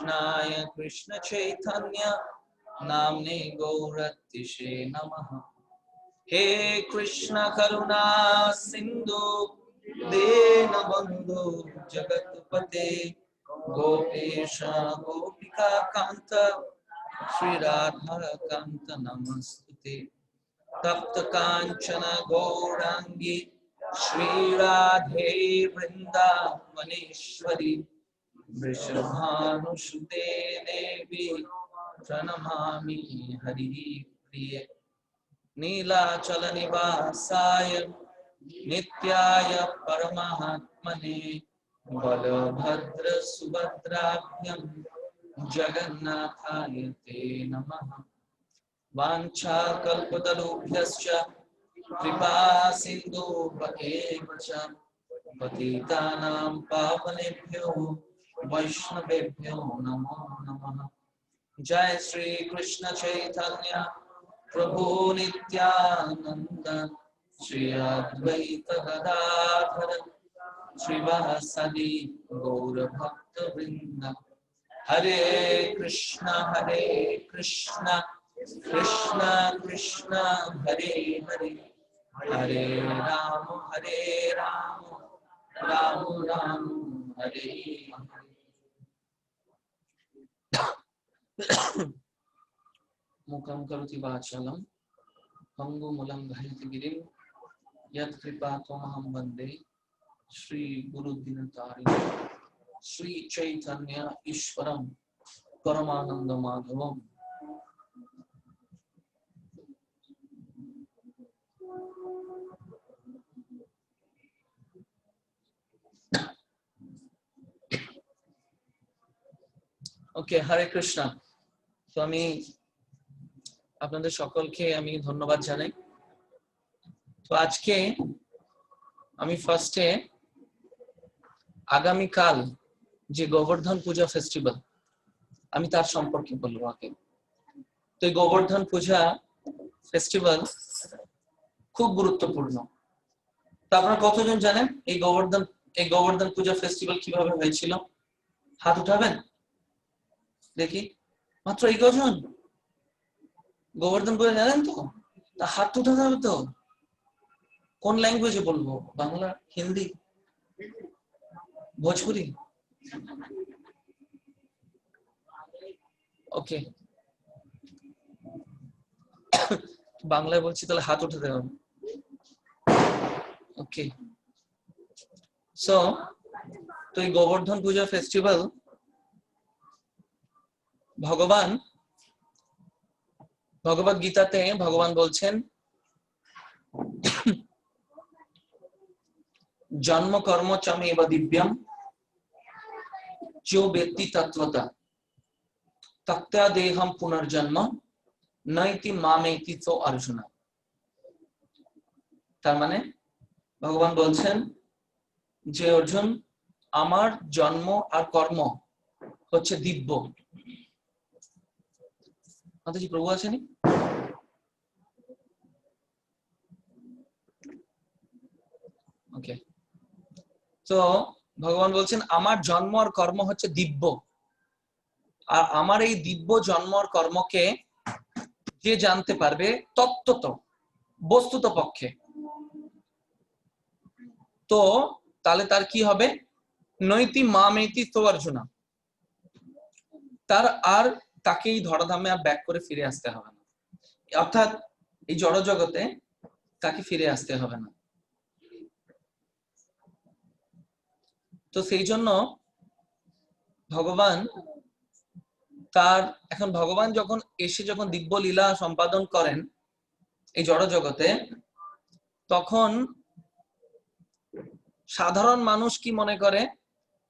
कृष्णाय कृष्ण चैतन्य नामने गौरतिषे नमः। हे कृष्ण करुणा सिंधु दीनबंधु जगत्पते गोपेश गोपिका कांत श्री राधा कांत नमस्तुते। तप्त कांचन गौरांगी श्री राधे वृंदावनेश्वरी वृषभानुसुते देवी प्रणमामि हरिप्रिये। नीलाचल निवासाय नित्याय परमात्मने बलभद्र सुभद्राभ्यां जगन्नाथाय ते नमः। वाञ्छाकल्पतरुभ्यश्च कृपा सिन्धुभ्येव च पतितानां पावनेभ्यो वैष्णवेभ्यो नमो नमः। जय श्री कृष्ण चैतन्य प्रभु नित्यानंद श्री अद्वैत गदाधर श्रीवासदि गौर भक्त वृंद। हरे कृष्ण कृष्ण कृष्ण हरे हरे हरे राम राम राम हरे हरे। मुखं करोति वाचालं पंगुमुलं धरति गिरिं यत्कृपातमहं वन्दे श्री गुरुदिनतारिणं श्री चैतन्य ईश्वरं परमानंद माधवम। ओके, हरे कृष्णा। तो আমি আপনাদের সকলকে আমি ধন্যবাদ জানাই। তো আজকে আমি ফার্স্টে আগামী কাল যে গোবর্ধন পূজা ফেস্টিভ্যাল আমি তার সম্পর্কে বলবো আগে। তো এই গোবর্ধন পূজা ফেস্টিভ্যাল খুব গুরুত্বপূর্ণ। তো আপনারা কতজন জানেন এই গোবর্ধন পূজা ফেস্টিভ্যাল কিভাবে হয়েছিল? হাত উঠাবেন দেখি। মাত্র এই কজন গোবর্ধন পূজা জানেন তো? তা হাত উঠাতে হবে তো। কোন ল্যাঙ্গুয়েজে বলবো? বাংলা, হিন্দি, ভোজপুরি? ওকে, বাংলায় বলছি তাহলে হাত উঠাতে হবে। ওকে, সো তো এই গোবর্ধন পূজা ফেস্টিভ্যাল ভগবদ গীতাতে ভগবান বলছেন জন্ম কর্ম চমেব দিব্যম जो व्यक्ति तत्वता तक्त्या देहम पुनर्जन्म नैति मामेति तो अर्जुन। তার মানে ভগবান বলছেন যে অর্জুন, আমার জন্ম আর কর্ম হচ্ছে দিব্য। মাতাজি প্রভু আছেন? ওকে, তো ভগবান বলছেন আমার জন্ম আর কর্ম হচ্ছে দিব্য, আর আমার এই দিব্য জন্ম আর কর্মকে যে জানতে পারবে তত্ত্বত বস্তুত পক্ষে, তো তাহলে তার কি হবে? নৈতি মামেতি তো অর্জুনা, তার আর তাকে এই ধরাধামে আর ব্যাক করে ফিরে আসতে হবে না, অর্থাৎ এই জড় জগতে তাকে ফিরে আসতে হবে না। তো সেই জন্য ভগবান এখন ভগবান যখন দিব্য লীলা সম্পাদন করেন এই জড় জগতে, তখন সাধারণ মানুষ কি মনে করে?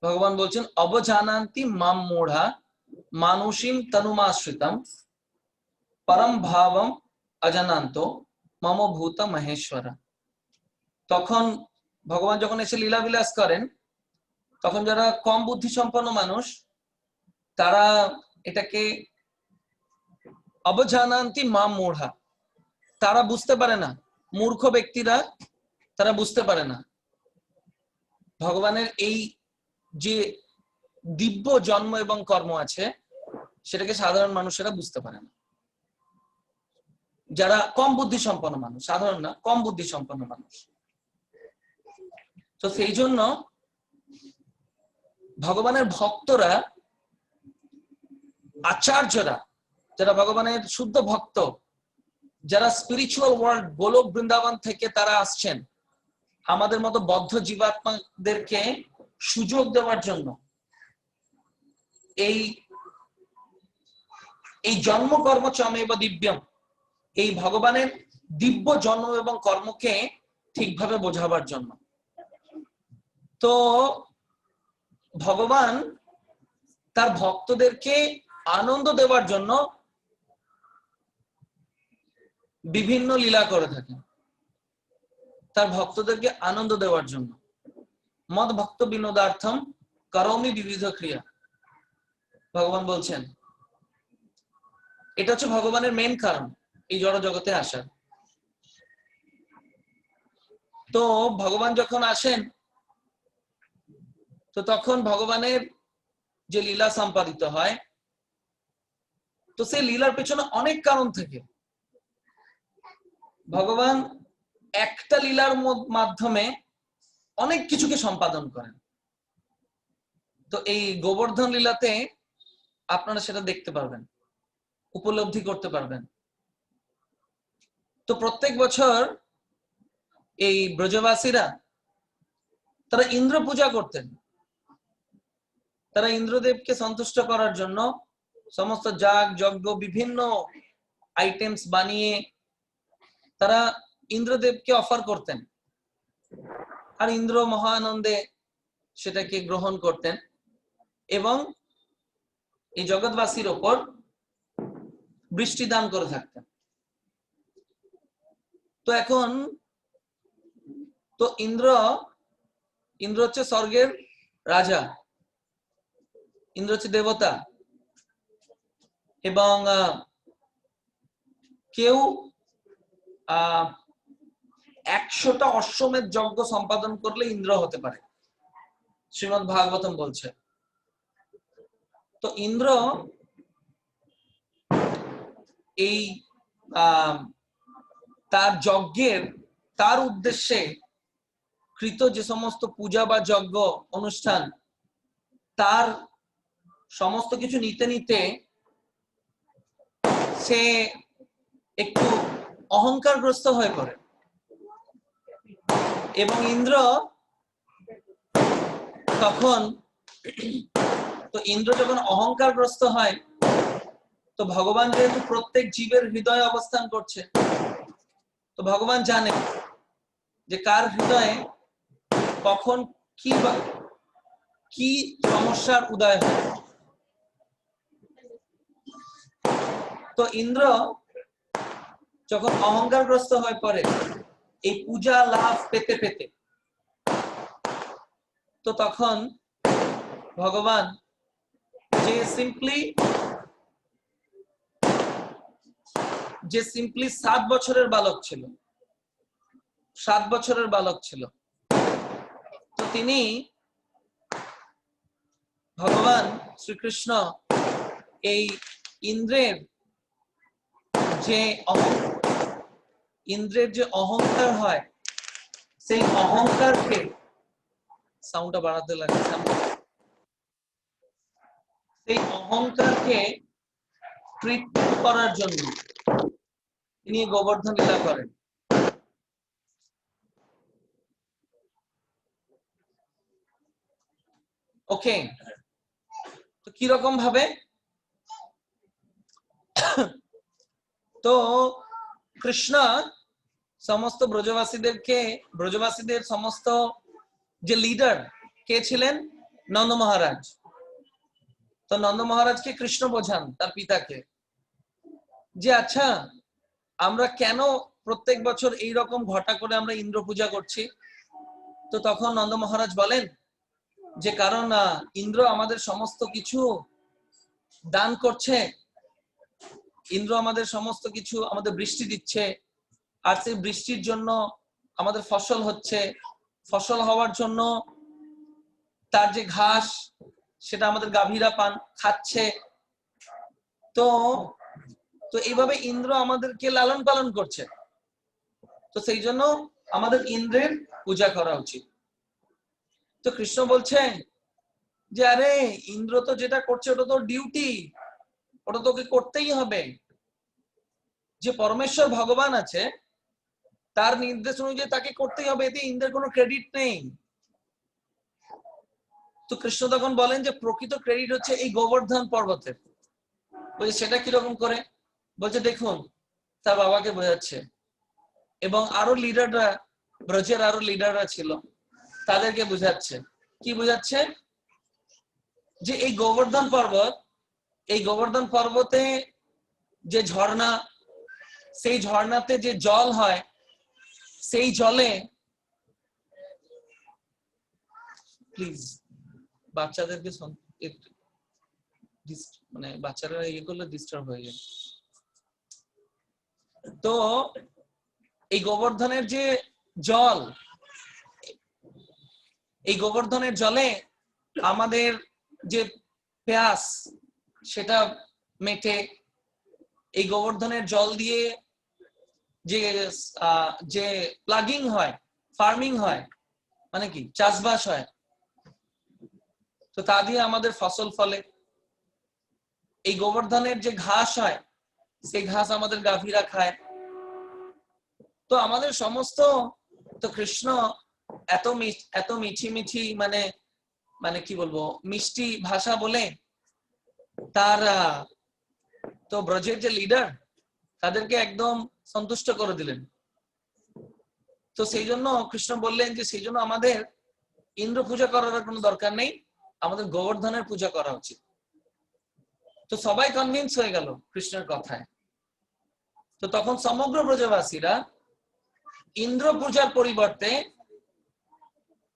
ভগবান বলছেন অবজানান্তি মাম মূঢ়া মানুষীম তনুমাশ্রিতম পরম ভাবম অজানান্ত মম ভূত মহেশ্বর। তখন ভগবান যখন এসে লীলা বিলাস করেন, তখন যারা কম বুদ্ধি সম্পন্ন মানুষ তারা এটাকে অবজানান্তি মাম মূঢ়া, তারা বুঝতে পারে না। মূর্খ ব্যক্তিরা তারা বুঝতে পারে না ভগবানের এই যে দিব্য জন্ম এবং কর্ম আছে, সেটাকে সাধারণ মানুষেরা বুঝতে পারে না। যারা কম বুদ্ধি সম্পন্ন মানুষ, সাধারণ না, কম বুদ্ধি সম্পন্ন মানুষ। তো সেই জন্য ভগবানের ভক্তরা, আচার্যরা, যারা ভগবানের শুদ্ধ ভক্ত, যারা স্পিরিচুয়াল ওয়ার্ল্ড গোলক বৃন্দাবন থেকে তারা আসছেন আমাদের মতো বদ্ধ জীবাত্মাদেরকে সুযোগ দেওয়ার জন্য, এই এই জন্ম কর্ম চমেব দিব্যম, এই ভগবানের দিব্য জন্ম এবং কর্মকে ঠিকভাবে বোঝাবার জন্য। তো ভগবান তার ভক্তদেরকে আনন্দ দেওয়ার জন্য বিভিন্ন লীলা করে থাকেন, তার ভক্তদেরকে আনন্দ দেওয়ার জন্য। মদ ভক্ত বিনোদার্থম করমি বিবিধ ক্রিয়া, ভগবান বলছেন। এটা হচ্ছে ভগবানের মেন কারণ এই জড় জগতে আসার। তো ভগবান যখন আসেন, তো তখন ভগবানের যে লীলা সম্পাদিত হয়, তো সেই লীলার পেছনে অনেক কারণ থাকে। ভগবান একটা লীলার মাধ্যমে অনেক কিছুকে সম্পাদন করেন। তো এই গোবর্ধন লীলাতে আপনারা সেটা দেখতে পারবেন, উপলব্ধি করতে পারবেন। তো প্রত্যেক বছর এই ব্রজবাসীরা তারা ইন্দ্র পূজা করতেন। তারা ইন্দ্রদেবকে সন্তুষ্ট করার জন্য সমস্ত যাগ যজ্ঞ বিভিন্ন আইটেমস বানিয়ে তারা ইন্দ্রদেবকে অফার করতেন, আর ইন্দ্র মহানন্দে সেটাকে গ্রহণ করতেন এবং এই জগৎবাসীর ওপর বৃষ্টি দান করে থাকতেন। তো এখন তো ইন্দ্র হচ্ছে স্বর্গের রাজা, ইন্দ্র হচ্ছে দেবতা, এবং কেউ 100টা অশ্বমেধ যজ্ঞ সম্পাদন করলে ইন্দ্র হতে পারে, শ্রীমদ্ ভাগবতম বলছে। তো ইন্দ্র এই তার যজ্ঞের, তার উদ্দেশ্যে কৃত যে সমস্ত পূজা বা যজ্ঞ অনুষ্ঠান, তার সমস্ত কিছু নিতে নিতে সে একটু অহংকারগ্রস্ত হয়ে পড়ে। এবং ইন্দ্র তখন, তো ইন্দ্র যখন অহংকারগ্রস্ত হয়, তো ভগবান যেহেতু প্রত্যেক জীবের হৃদয়ে অবস্থান করছে, তো ভগবান জানে যে কার হৃদয়ে কখন কি সমস্যার উদয় হয়। তো ইন্দ্র যখন অহংকারগ্রস্ত হয়ে পড়ে এই পূজা লাভ পেতে পেতে, তো তখন ভগবান যে সিম্পলি 7 বছরের বালক ছিল, 7 বছরের বালক ছিল, তো তিনি ভগবান শ্রীকৃষ্ণ এই ইন্দ্রের যে অহংকার হয়, সেই অহংকারকে, সাউন্ডটা বাড়াতে লাগে, সেই অহংকারকে ট্রিটমেন্ট করার জন্য তিনি গোবর্ধন লীলা করেন। ওকে, তো কিরকম ভাবে? তো কৃষ্ণ সমস্ত ব্রজবাসীদের সমস্ত যে লিডার কে ছিলেন? নন্দ মহারাজ। তো নন্দ মহারাজকে কৃষ্ণ বোঝান তার পিতাকে, যে আচ্ছা আমরা কেন প্রত্যেক বছর এইরকম ঘটা করে আমরা ইন্দ্র পূজা করছি? তো তখন নন্দ মহারাজ বলেন যে কারণ ইন্দ্র আমাদের সমস্ত কিছু দান করছে, ইন্দ্র আমাদের সমস্ত কিছু, আমাদের বৃষ্টি দিচ্ছে, আর সেই বৃষ্টির জন্য আমাদের ফসল হচ্ছে, ফসল হওয়ার জন্য তার যে ঘাস সেটা আমাদের গাভীরা পান খাচ্ছে। তো তো এইভাবে ইন্দ্র আমাদেরকে লালন পালন করছে। তো সেই জন্য আমাদের ইন্দ্রের পূজা করা উচিত। তো কৃষ্ণ বলছেন যে আরে ইন্দ্র তো যেটা করছে ওটা তো ডিউটি, ওটা তোকে করতেই হবে। যে পরমেশ্বর ভগবান আছে তার নির্দেশ অনুযায়ী তাকে করতেই হবে, এতে ইন্দ্রের কোনো ক্রেডিট নেই। তো কৃষ্ণ তখন বলেন যে প্রকৃত ক্রেডিট হচ্ছে এই গোবর্ধন পর্বতের। বলছে সেটা কিরকম করে? বলছে দেখুন, তার বাবাকে বোঝাচ্ছে এবং আরো লিডাররা, ব্রজের আরো লিডাররা ছিল, তাদেরকে বুঝাচ্ছে। কি বুঝাচ্ছে? যে এই গোবর্ধন পর্বত, এই গোবর্ধন পর্বতে যে ঝর্ণা, সেই ঝর্ণাতে যে জল হয়, সেই জলে প্লিজ বাচ্চাদেরকে মানে বাচ্চারা ইয়ে করলে ডিস্টার্ব হয়ে যায়। তো এই গোবর্ধনের যে জল, এই গোবর্ধনের জলে আমাদের যে প্যাস সেটা মেটে। এই গোবর্ধনের জল দিয়ে যে যে প্লাগিং হয়, ফার্মিং হয়, মানে কি চাষবাস হয়, তো তা দিয়ে আমাদের ফসল ফলে। এই গোবর্ধনের যে ঘাস হয়, সেই ঘাস আমাদের গাভীরা খায়। তো আমাদের সমস্ত, তো কৃষ্ণ এত মিঠি মিঠি মানে মানে কি বলবো মিষ্টি ভাষা বলে তার তো ব্রজের যে লিডার তাদেরকে একদম সন্তুষ্ট করে দিলেন। তো সেই জন্য কৃষ্ণ বললেন যে সেই জন্য আমাদের ইন্দ্র পূজা করার কোনো দরকার নেই, আমাদের গোবর্ধনের পূজা করা উচিত। তো সবাই কনভিন্স হয়ে গেল কৃষ্ণের কথায়। তো তখন সমগ্র ব্রজবাসীরা ইন্দ্র পূজার পরিবর্তে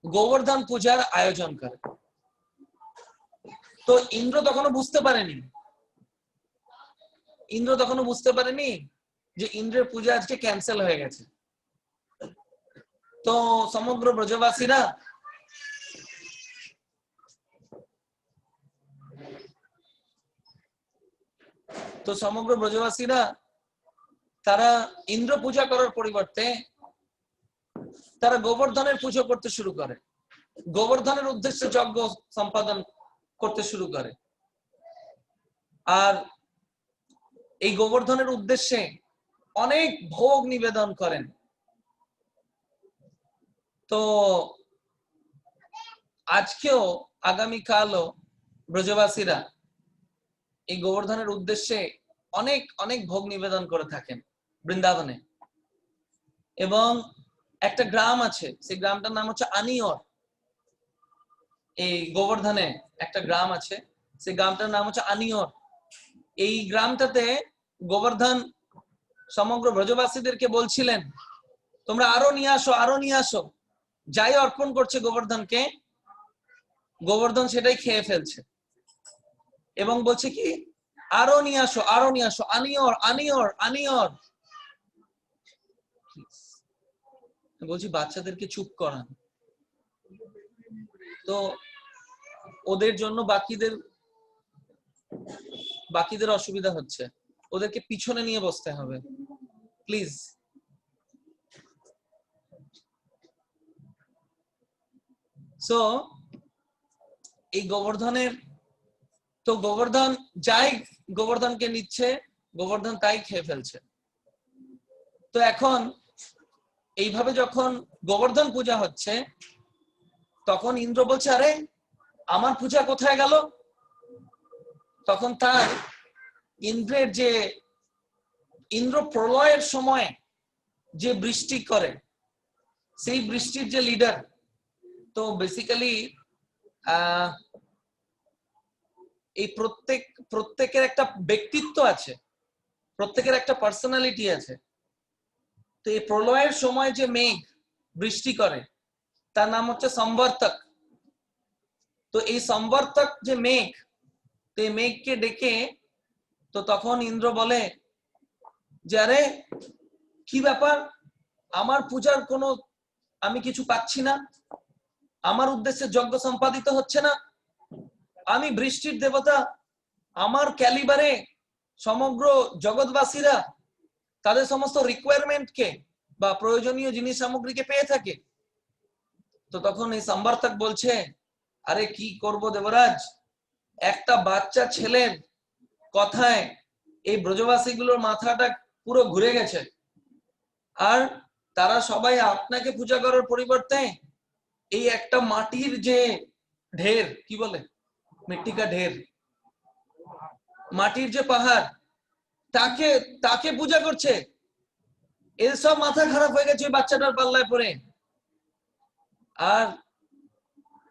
গোবর্ধন পূজার আয়োজন করে। তো ইন্দ্র তখনও বুঝতে পারেনি যে ইন্দ্রের পূজা আজকে ক্যান্সেল হয়ে গেছে। তো সমগ্র ব্রজবাসীরা তারা ইন্দ্র পূজা করার পরিবর্তে তারা গোবর্ধনের পুজো করতে শুরু করে, গোবর্ধনের উদ্দেশ্যে যজ্ঞ সম্পাদন করতে শুরু করে। আর এই গোবর্ধনের উদ্দেশ্যে অনেক ভোগ নিবেদন করেন। তো আজকেও আগামীকালও ব্রজবাসীরা এই গোবর্ধনের উদ্দেশ্যে অনেক অনেক ভোগ নিবেদন করে থাকেন বৃন্দাবনে। এবং একটা গ্রাম আছে, সেই গ্রামটার নাম হচ্ছে আনিয়র। এই গোবর্ধনে একটা গ্রাম আছে, সেই গ্রামটার নাম হচ্ছে আনিয়র। এই গ্রামটাতে গোবর্ধন সমগ্র ব্রজবাসীদেরকে বলছিলেন তোমরা আরো নিয়ে আসো, আরো নিয়ে আসো। যাই অর্পণ করছে গোবর্ধনকে, গোবর্ধন সেটাই খেয়ে ফেলছে এবং বলছে কি আরো নিয়ে আসো, আরো নিয়ে আসো, আনিয়র আনিয়র আনিয়র। বলছি বাচ্চাদেরকে চুপ করান। তো ওদের জন্য বাকিদের অসুবিধা হচ্ছে, ওদেরকে পিছনে নিয়ে বসতে হবে প্লিজ। সো এই গোবর্ধনের, তো গোবর্ধন যাই গোবর্ধনকে নিচ্ছে, গোবর্ধন তাই খেয়ে ফেলছে। তো এখন এইভাবে যখন গোবর্ধন পূজা হচ্ছে, তখন ইন্দ্র বলছে আরে আমার পূজা কোথায় গেল? তখন তার ইন্দ্রের যে ইন্দ্র প্রলয়ের সময় যে বৃষ্টি করে, সেই বৃষ্টির যে লিডার, তো বেসিক্যালি এই প্রত্যেকের একটা ব্যক্তিত্ব আছে, প্রত্যেকের একটা পার্সোনালিটি আছে। তো এই প্রলয়ের সময় যে মেঘ বৃষ্টি করে তার নাম হচ্ছে সম্বর্তক। তো এই সম্বর্তক যে মেঘ, তো এই মেঘকে ডেকে, তো তখন ইন্দ্র বলে যে আরে কি ব্যাপার, আমার পূজার কোনো আমি কিছু পাচ্ছি না, আমার উদ্দেশ্যে যজ্ঞ সম্পাদিত হচ্ছে না, আমি বৃষ্টির দেবতা, আমার ক্যালিবারে সমগ্র জগৎবাসীরা তাদের সমস্ত রিকোয়ারমেন্টকে বা প্রয়োজনীয় জিনিস সামগ্রীকে পেয়ে থাকে। তো তখন এই সম্বর্তক বলছে, আরে কি করব দেবরাজ, একটা বাচ্চা ছেলের কথায় এই ব্রজবাসীগুলোর মাথাটা পুরো ঘুরে গেছে, আর তারা সবাই আপনাকে পূজা করার পরিবর্তে এই একটা মাটির যে ঢের, কি বলে, মিট্টিকা ঢের, মাটির যে পাহাড়, তাকে তাকে পূজা করছে। এর সব মাথা খারাপ হয়ে গেছে ওই বাচ্চাটার পাল্লায় পড়ে। আর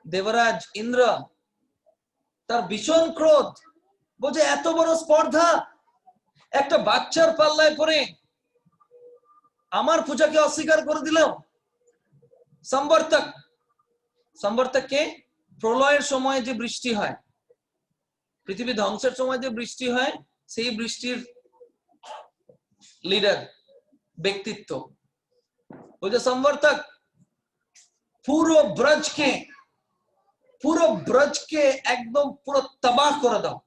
দেবরাজ ইন্দ্র তার ভীষণ ক্রোধ, বলছে এত বড় স্পর্ধা, একটা বাচ্চার পাল্লায় পড়ে আমার পূজাকে অস্বীকার করে দিল। সম্বর্তক, সম্বর্তককে প্রলয়ের সময় যে বৃষ্টি হয়, পৃথিবী ধ্বংসের সময় যে বৃষ্টি হয়, সেই বৃষ্টির লিডার, ব্যক্তিত্ব। ওই যে সম্বর্তক, পুরো ব্রজকে একদম পুরো তবাহ করে দাও,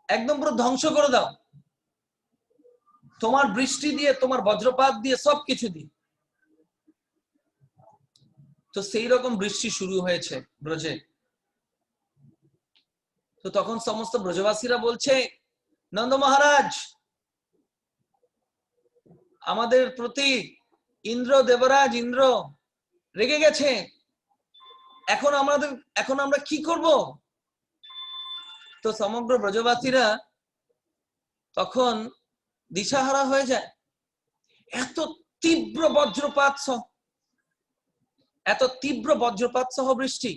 একদম পুরো ধ্বংস করে দাও, তোমার বৃষ্টি দিয়ে, তোমার বজ্রপাত দিয়ে, সবকিছু দিয়ে। তো সেই রকম বৃষ্টি শুরু হয়েছে ব্রজে। তো তখন সমস্ত ব্রজবাসীরা বলছে, নন্দ মহারাজ, আমাদের প্রতি দেবরাজ ইন্দ্র রেগে গেছে, এখন আমরা কি করব? তো সমগ্র ব্রজবাসীরা তখন দিশাহারা হয়ে যায়। এত তীব্র বজ্রপাত সহ বৃষ্টি।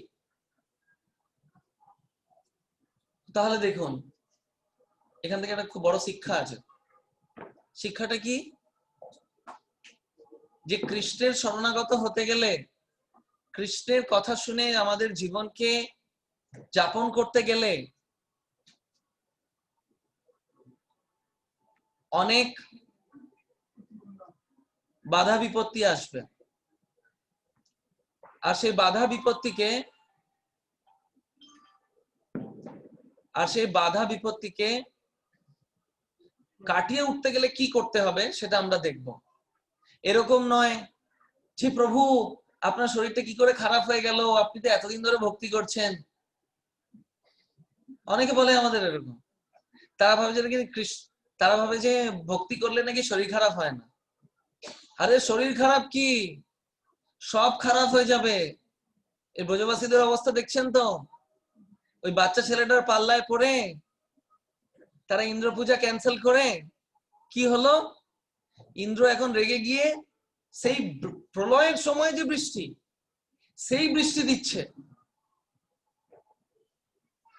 তাহলে দেখুন, এখান থেকে একটা খুব বড় শিক্ষা আছে। শিক্ষাটা কি? যে কৃষ্ণের শরণাগত হতে গেলে, কৃষ্ণের কথা শুনে আমাদের জীবনকে যাপন করতে গেলে অনেক বাধা বিপত্তি আসবে। আর সেই বাধা বিপত্তিকে কাটিয়ে উঠতে গেলে কি করতে হবে সেটা আমরা দেখব। এরকম নয় যে প্রভু আপনার শরীরটা কি করে খারাপ হয়ে গেল, আপনি তো এতদিন ধরে ভক্তি করছেন। অনেকে বলে আমাদের এরকম, তারা ভাবে যে ভক্তি করলে নাকি শরীর খারাপ হয় না। আরে শরীর খারাপ কি, সব খারাপ হয়ে যাবে। এই ব্রজবাসীদের অবস্থা দেখছেন তো, ওই বাচ্চা ছেলেটার পাল্লায় পড়ে তারা ইন্দ্র পূজা ক্যান্সেল করে কি হলো, ইন্দ্র এখন রেগে গিয়ে সেই প্রলয়ের সময় যে বৃষ্টি, সেই বৃষ্টি দিচ্ছে,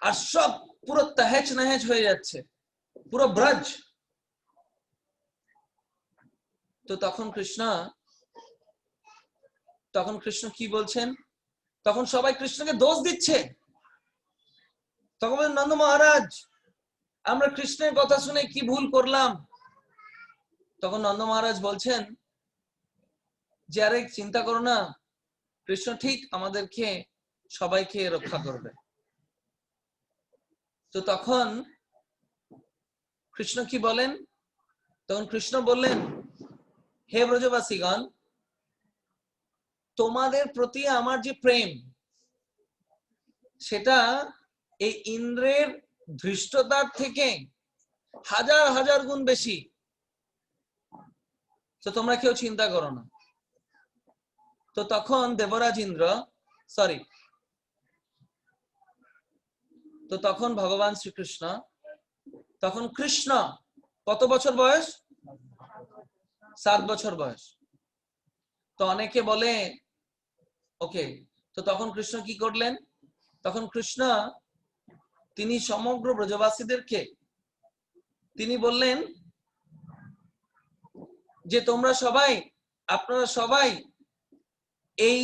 আর সব পুরো তহেজ নহেজ হয়ে যাচ্ছে, পুরো ব্রজ। তো তখন কৃষ্ণ কি বলছেন, তখন সবাই কৃষ্ণকে দোষ দিচ্ছে। তখন বলেন, নন্দ মহারাজ, আমরা কৃষ্ণের কথা শুনে কি ভুল করলাম? তখন নন্দ মহারাজ বলছেন যে আরে চিন্তা করো না, কৃষ্ণ ঠিক আমাদেরকে সবাইকে রক্ষা করবে। তো তখন কৃষ্ণ কি বলেন, তখন কৃষ্ণ বললেন, হে ব্রজবাসীগণ, তোমাদের প্রতি আমার যে প্রেম, সেটা এই ইন্দ্রের ধৃষ্টতার থেকে হাজার হাজার গুণ বেশি। তো তোমরা কেউ চিন্তা করো না। তো তখন তখন ভগবান শ্রীকৃষ্ণ, তখন কৃষ্ণ কত বছর বয়স? 7 বছর বয়স। তো অনেকে বলে ওকে, তো তখন কৃষ্ণ কি করলেন, তখন কৃষ্ণ তিনি সমগ্র ব্রজবাসীদেরকে তিনি বললেন যে আপনারা সবাই এই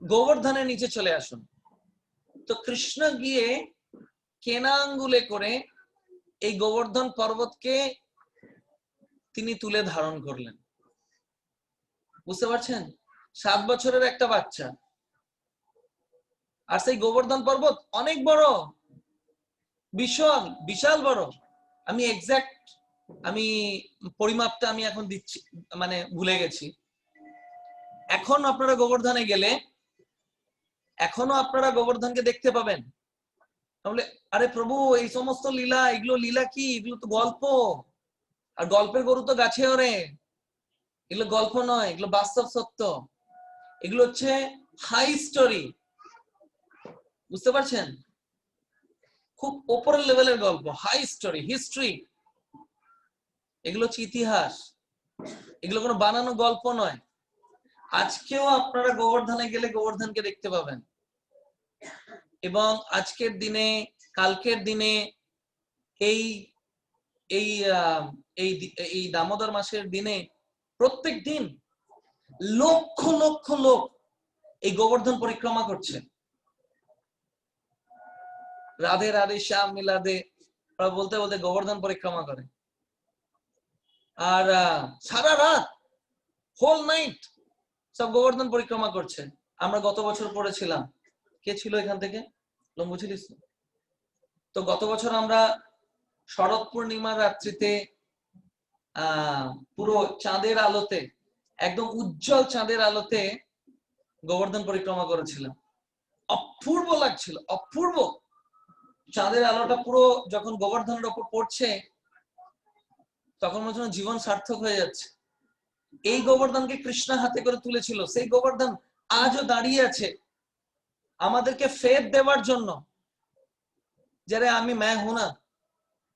গোবর্ধনের নিচে চলে আসুন। তো কৃষ্ণ গিয়ে কেনা আঙ্গুলে করে এই গোবর্ধন পর্বতকে তিনি তুলে ধারণ করলেন। বুঝতে পারছেন? 7 বছরের একটা বাচ্চা, আর সেই গোবর্ধন পর্বত অনেক বড়। বিশাল বিশাল বড়। আমি এক্সাক্ট আমি পরিমাপটা আমি এখন দিচ্ছি, মানে ভুলে গেছি। এখন আপনারা গোবর্ধনে গেলে এখনো আপনারা গোবর্ধনকে দেখতে পাবেন। তাহলে আরে প্রভু, এই সমস্ত লীলা, এগুলো লীলা কি? এগুলো তো গল্প। আর গল্পের গরু তো গাছে ওরে। এগুলো গল্প নয়, এগুলো বাস্তব সত্য। এগুলো হচ্ছে হাই স্টোরি, বুঝতে পারছেন? খুব উপরের লেভেলের গল্প, হাই স্টোরি, হিস্ট্রি। এগুলো হচ্ছে ইতিহাস, এগুলো কোনো বানানো গল্প নয়। আজকেও আপনারা গোবর্ধনে গেলে গোবর্ধনকে দেখতে পাবেন। এবং আজকের দিনে, কালকের দিনে, এই এই এই এই দামোদর মাসের দিনে প্রত্যেক দিন লক্ষ লক্ষ লোক এই গোবর্ধন পরিক্রমা করছে। রাধে রাধে শ্যাম মিলাদে বলতে বলতে গোবর্ধন পরিক্রমা করে। আর সারা রাত, হোল নাইট সব গোবর্ধন পরিক্রমা করছে। আমরা গত বছর পড়েছিলাম, কে ছিল এখান থেকে? লম্বু ছিলিস? তো গত বছর আমরা শরৎ পূর্ণিমার রাত্রিতে পুরো চাঁদের আলোতে, একদম উজ্জ্বল চাঁদের আলোতে গোবর্ধন পরিক্রমা করেছিলাম। অপূর্ব লাগছিল, অপূর্ব। চাঁদের আলোটা পুরো যখন গোবর্ধনের ওপর পড়ছে, তখন মনে হচ্ছে জীবন সার্থক হয়ে যাচ্ছে। এই গোবর্ধনকে কৃষ্ণ হাতে করে তুলেছিল, সেই গোবর্ধন আজও দাঁড়িয়ে আছে আমাদেরকে ফেদ দেওয়ার জন্য, যারা আমি ম্যা হু না,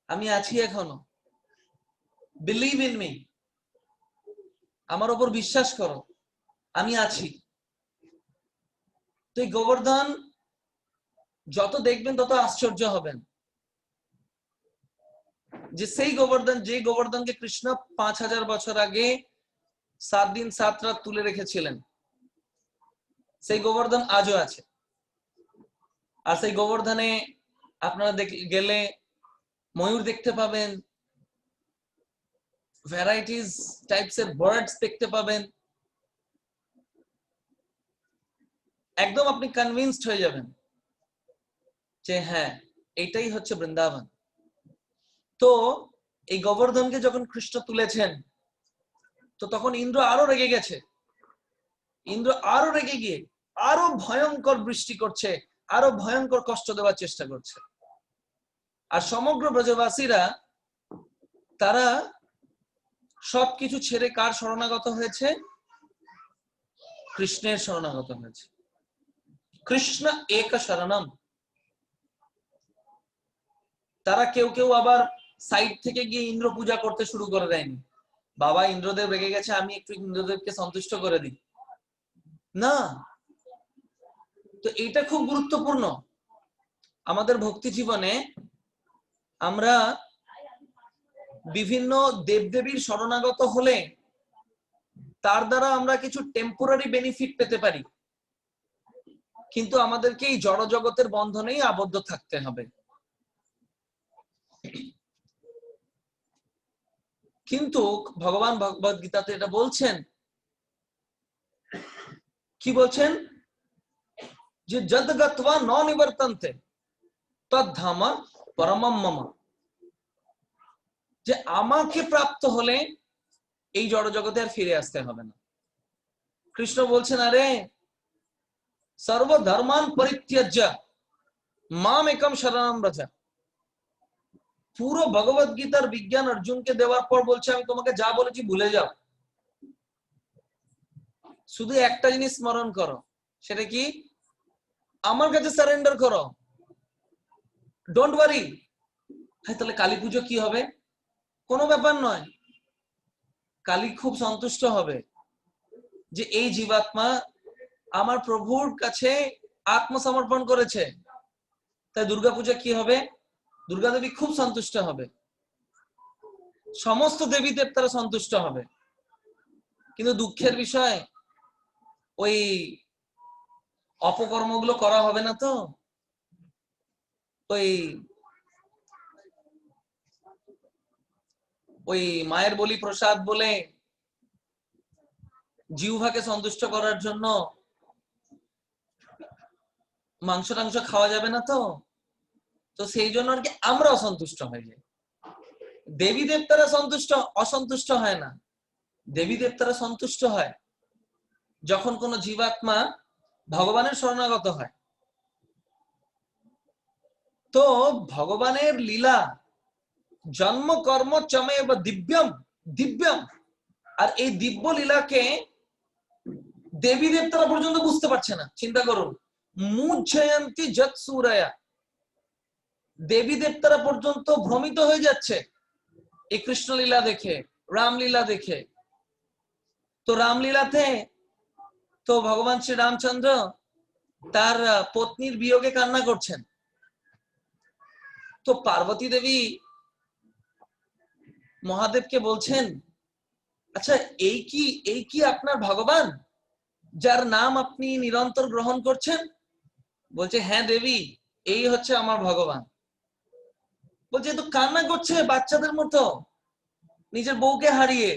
আমি আছি এখনো, বিলিভ ইন মি, আমার উপর বিশ্বাস করো, আমি আছি। তো এই গোবর্ধন যত দেখবেন তত আশ্চর্য হবেন, যে সেই গোবর্ধন, যে গোবর্ধনকে কৃষ্ণ 5000 বছর আগে 7 দিন 7 রাত তুলে রেখেছিলেন, সেই গোবর্ধন আজও আছে। আর সেই গোবর্ধনে আপনারা গেলে ময়ূর দেখতে পাবেন, ভ্যারাইটিস টাইপস এর বার্ডস দেখতে পাবেন। একদম আপনি কনভিন্সড হয়ে যাবেন যে হ্যাঁ, এটাই হচ্ছে বৃন্দাবন। তো এই গোবর্ধনকে যখন কৃষ্ণ তুলেছেন, তো তখন ইন্দ্র আরো রেগে গেছে। ইন্দ্র আরো রেগে গিয়ে আরো ভয়ঙ্কর বৃষ্টি করছে, আরো ভয়ঙ্কর কষ্ট দেওয়ার চেষ্টা করছে। আর সমগ্র ব্রজবাসীরা তারা সবকিছু ছেড়ে কার শরণাগত হয়েছে? কৃষ্ণের শরণাগত হয়েছে। কৃষ্ণ এক শরণম। তারা কেউ কেউ আবার সাইড থেকে গিয়ে ইন্দ্র পূজা করতে শুরু করে দেয়নি। বাবা ইন্দ্রদেব রেগে গেছে, আমি একটু ইন্দ্রদেবকে সন্তুষ্ট করে দিই না। তো এটা খুব গুরুত্বপূর্ণ আমাদের ভক্তি জীবনে। আমরা বিভিন্ন দেবদেবীর শরণাগত হলে তার দ্বারা আমরা কিছু টেম্পোরারি বেনিফিট পেতে পারি, কিন্তু আমাদেরকে এই জড় জগতের বন্ধনেই আবদ্ধ থাকতে হবে। কিন্তু ভগবান ভগবদ গীতাতে এটা বলছেন, কি বলছেন? যে যদ গত্বা ন নিবর্তন্তে তদ ধাম পরমম মম। যে আমাকে প্রাপ্ত হলে এই জড় জগতে আর ফিরে আসতে হবে না। কৃষ্ণ বলছেন, আরে সর্বধর্মান পরিত্যজ্য মাম একম শরণম ব্রজ। পুরো ভগবদ গীতার বিজ্ঞান অর্জুনকে দেওয়ার পর বলছে, আমি তোমাকে যা বলেছি ভুলে যাও, শুধু একটা জিনিস স্মরণ করো। সেটা কি? আমার কাছে সারেন্ডার করো, ডোন্ট ওয়ারি। হ্যাঁ, তাহলে কালী পুজো কি হবে? কোনো ব্যাপার নয়, কালী খুব সন্তুষ্ট হবে যে এই জীবাত্মা আমার প্রভুর কাছে আত্মসমর্পণ করেছে। তাই দুর্গাপূজা কি হবে? দুর্গা দেবী খুব সন্তুষ্ট হবে, সমস্ত দেবী দেবতারা সন্তুষ্ট হবে। কিন্তু দুঃখের বিষয়, ওই অপকর্মগুলো করা হবে না। তো ওই ওই মায়ের বলি প্রসাদ বলে জিহ্বাকে সন্তুষ্ট করার জন্য মাংস টাংস খাওয়া যাবে না। তো তো সেই জন্য আর কি আমরা অসন্তুষ্ট হয়ে যাই। দেবী দেবতারা অসন্তুষ্ট হয় না, দেবী দেবতারা সন্তুষ্ট হয় যখন কোনো জীবাত্মা ভগবানের শরণাগত হয়। তো ভগবানের লীলা জন্ম কর্ম চমে বা দিব্যম দিব্যম, আর এই দিব্য লীলাকে দেবী দেবতারা পর্যন্ত বুঝতে পারছে না। চিন্তা করুন, মুজয়ন্তী যৎ সুরায়া, দেবী দেবতারা পর্যন্ত ভ্রমিত হয়ে যাচ্ছে এই কৃষ্ণলীলা দেখে, রামলীলা দেখে। তো রামলীলাতে তো ভগবান শ্রী রামচন্দ্র তার পত্নীর বিয়োগে কান্না করছেন। তো পার্বতী দেবী মহাদেবকে বলছেন, আচ্ছা এই কি আপনার ভগবান যার নাম আপনি নিরন্তর গ্রহণ করছেন? বলছে, হ্যাঁ দেবী, এই হচ্ছে আমার ভগবান। বলছে, তো কান্না করছে বাচ্চাদের মতো নিজের বউকে হারিয়ে।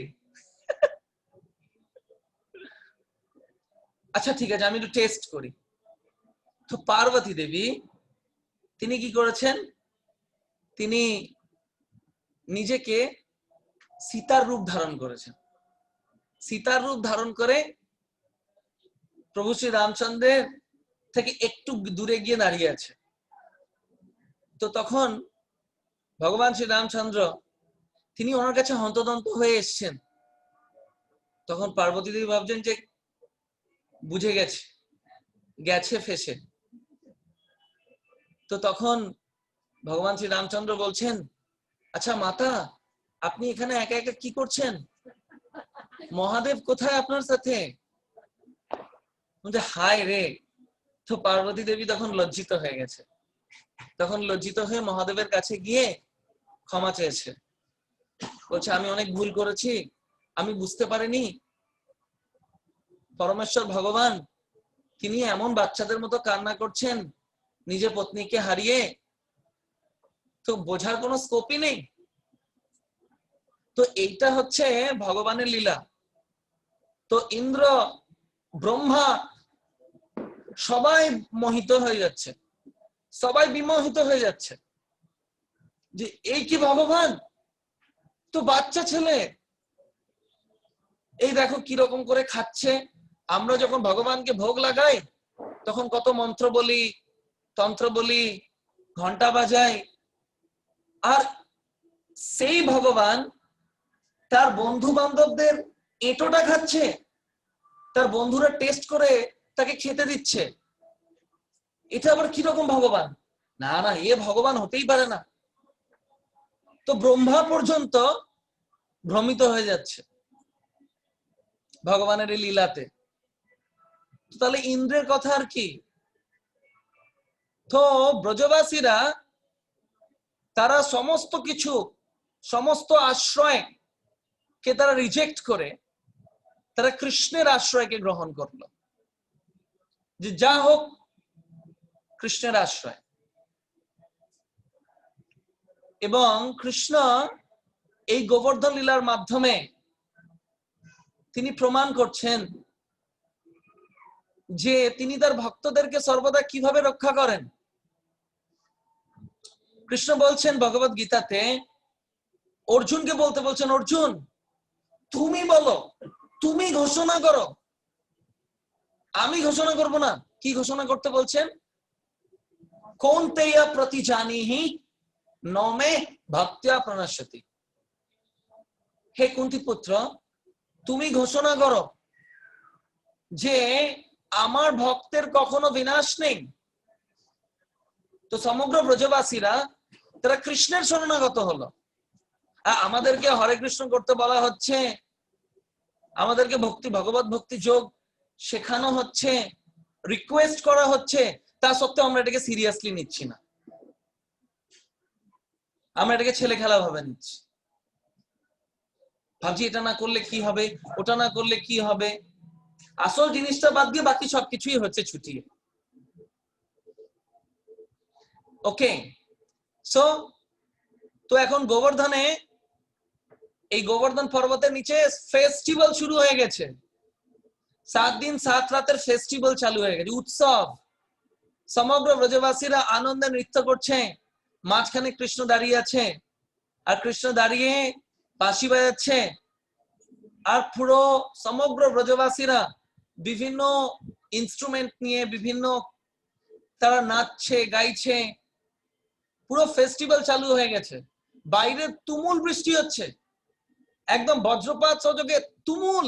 আচ্ছা ঠিক আছে, আমি একটু টেস্ট করি। তো পার্বতী দেবী তিনি কি করেছেন, তিনি নিজেকে সীতার রূপ ধারণ করেছেন। সীতার রূপ ধারণ করে প্রভু শ্রী রামচন্দ্রের থেকে একটু দূরে গিয়ে দাঁড়িয়ে আছে। তো তখন ভগবান শ্রী রামচন্দ্র তিনি ওনার কাছে হন্তদন্ত হয়ে এসছেন। তখন পার্বতী দেবী ভাবছেন যে বুঝে গেছে ফেসে। তো তখন ভগবান শ্রী রামচন্দ্র বলছেন, আচ্ছা মাতা, আপনি এখানে একা একা কি করছেন? মহাদেব কোথায় আপনার সাথে? হায় রে। তো পার্বতী দেবী তখন লজ্জিত হয়ে গেছে। তখন লজ্জিত হয়ে মহাদেবের কাছে গিয়ে ক্ষমা চেয়েছে। বলছে, আমি অনেক ভুল করেছি, আমি বুঝতে পারিনি পরমেশ্বর ভগবান তিনি এমন বাচ্চাদের মতো কান্না করছেন নিজের পত্নীকে হারিয়ে, তো বোঝার কোনো স্কোপই নেই। তো এইটা হচ্ছে ভগবানের লীলা। তো ইন্দ্র, ব্রহ্মা সবাই মোহিত হয়ে যাচ্ছে, সবাই বিমোহিত হয়ে যাচ্ছে যে এই কি ভগবান, তো বাচ্চা ছেলে, এই দেখো কিরকম করে খাচ্ছে। আমরা যখন ভগবানকে ভোগ লাগাই তখন কত মন্ত্র বলি, তন্ত্র বলি, ঘন্টা বাজাই, আর সেই ভগবান তার বন্ধু বান্ধবদের এঁটোটা খাচ্ছে, তার বন্ধুরা টেস্ট করে তাকে খেতে দিচ্ছে। এটা আবার কিরকম ভগবান? না না, এ ভগবান হতেই পারে না। তো ব্রহ্মা পর্যন্ত ভ্রমিত হয়ে যাচ্ছে ভগবানের এই লীলাতে। তাহলে ইন্দ্রের কথা আর কি? তো ব্রজবাসীরা তারা সমস্ত কিছু, সমস্ত আশ্রয় কে তারা রিজেক্ট করে তারা কৃষ্ণের আশ্রয়কে গ্রহণ করলো, যে যা হোক কৃষ্ণের আশ্রয়। এবং কৃষ্ণ এই গোবর্ধন লীলার মাধ্যমে তিনি প্রমাণ করছেন যে তিনি তার ভক্তদেরকে সর্বদা কিভাবে রক্ষা করেন। কৃষ্ণ বলছেন ভগবত গীতাতে, অর্জুনকে বলতে বলছেন, অর্জুন তুমি বলো, তুমি ঘোষণা করো, আমি ঘোষণা করব না। কি ঘোষণা করতে বলছেন? কৌন্তেয় প্রতিজানিহি নমে ভক্ত্যা প্রণশ্যতি। হে কুন্তি পুত্র, তুমি ঘোষণা করো যে আমার ভক্তের কখনো বিনাশ নেই। তো সমগ্র ব্রজবাসীরা তারা কৃষ্ণের শরণাগত হলো। আমাদেরকে হরে কৃষ্ণ করতে বলা হচ্ছে, আমাদেরকে ভগবত ভক্তি যোগ শেখানো হচ্ছে, রিকোয়েস্ট করা হচ্ছে, তা সত্ত্বেও আমরা এটাকে সিরিয়াসলি নিচ্ছি না। আমরা এটাকে ছেলে খেলা ভাবে নিচ্ছি, ভাবছি এটা না করলে কি হবে, ওটা না করলে কি হবে। আসল জিনিসটা বাদ দিয়ে বাকি সবকিছুই হচ্ছে ছুটিয়ে। ওকে, সো তো এখন গোবর্ধনে, এই গোবর্ধন পর্বতের নিচে ফেস্টিভ্যাল শুরু হয়ে গেছে। 7 দিন 7 রাতের ফেস্টিভ্যাল চালু হয়ে গেছে, উৎসব। সমগ্র ব্রজবাসীরা আনন্দে নৃত্য করছে, মাঝখানে কৃষ্ণ দাঁড়িয়ে আছে, আর কৃষ্ণ দাঁড়িয়ে বাঁশি বাজাচ্ছে, আর পুরো সমগ্র ব্রজবাসীরা বিভিন্ন ইনস্ট্রুমেন্ট নিয়ে বিভিন্ন তারা নাচছে গাইছে, পুরো ফেস্টিভ্যাল চালু হয়ে গেছে। বাইরে তুমুল বৃষ্টি হচ্ছে, একদম বজ্রপাত সহযোগে তুমুল,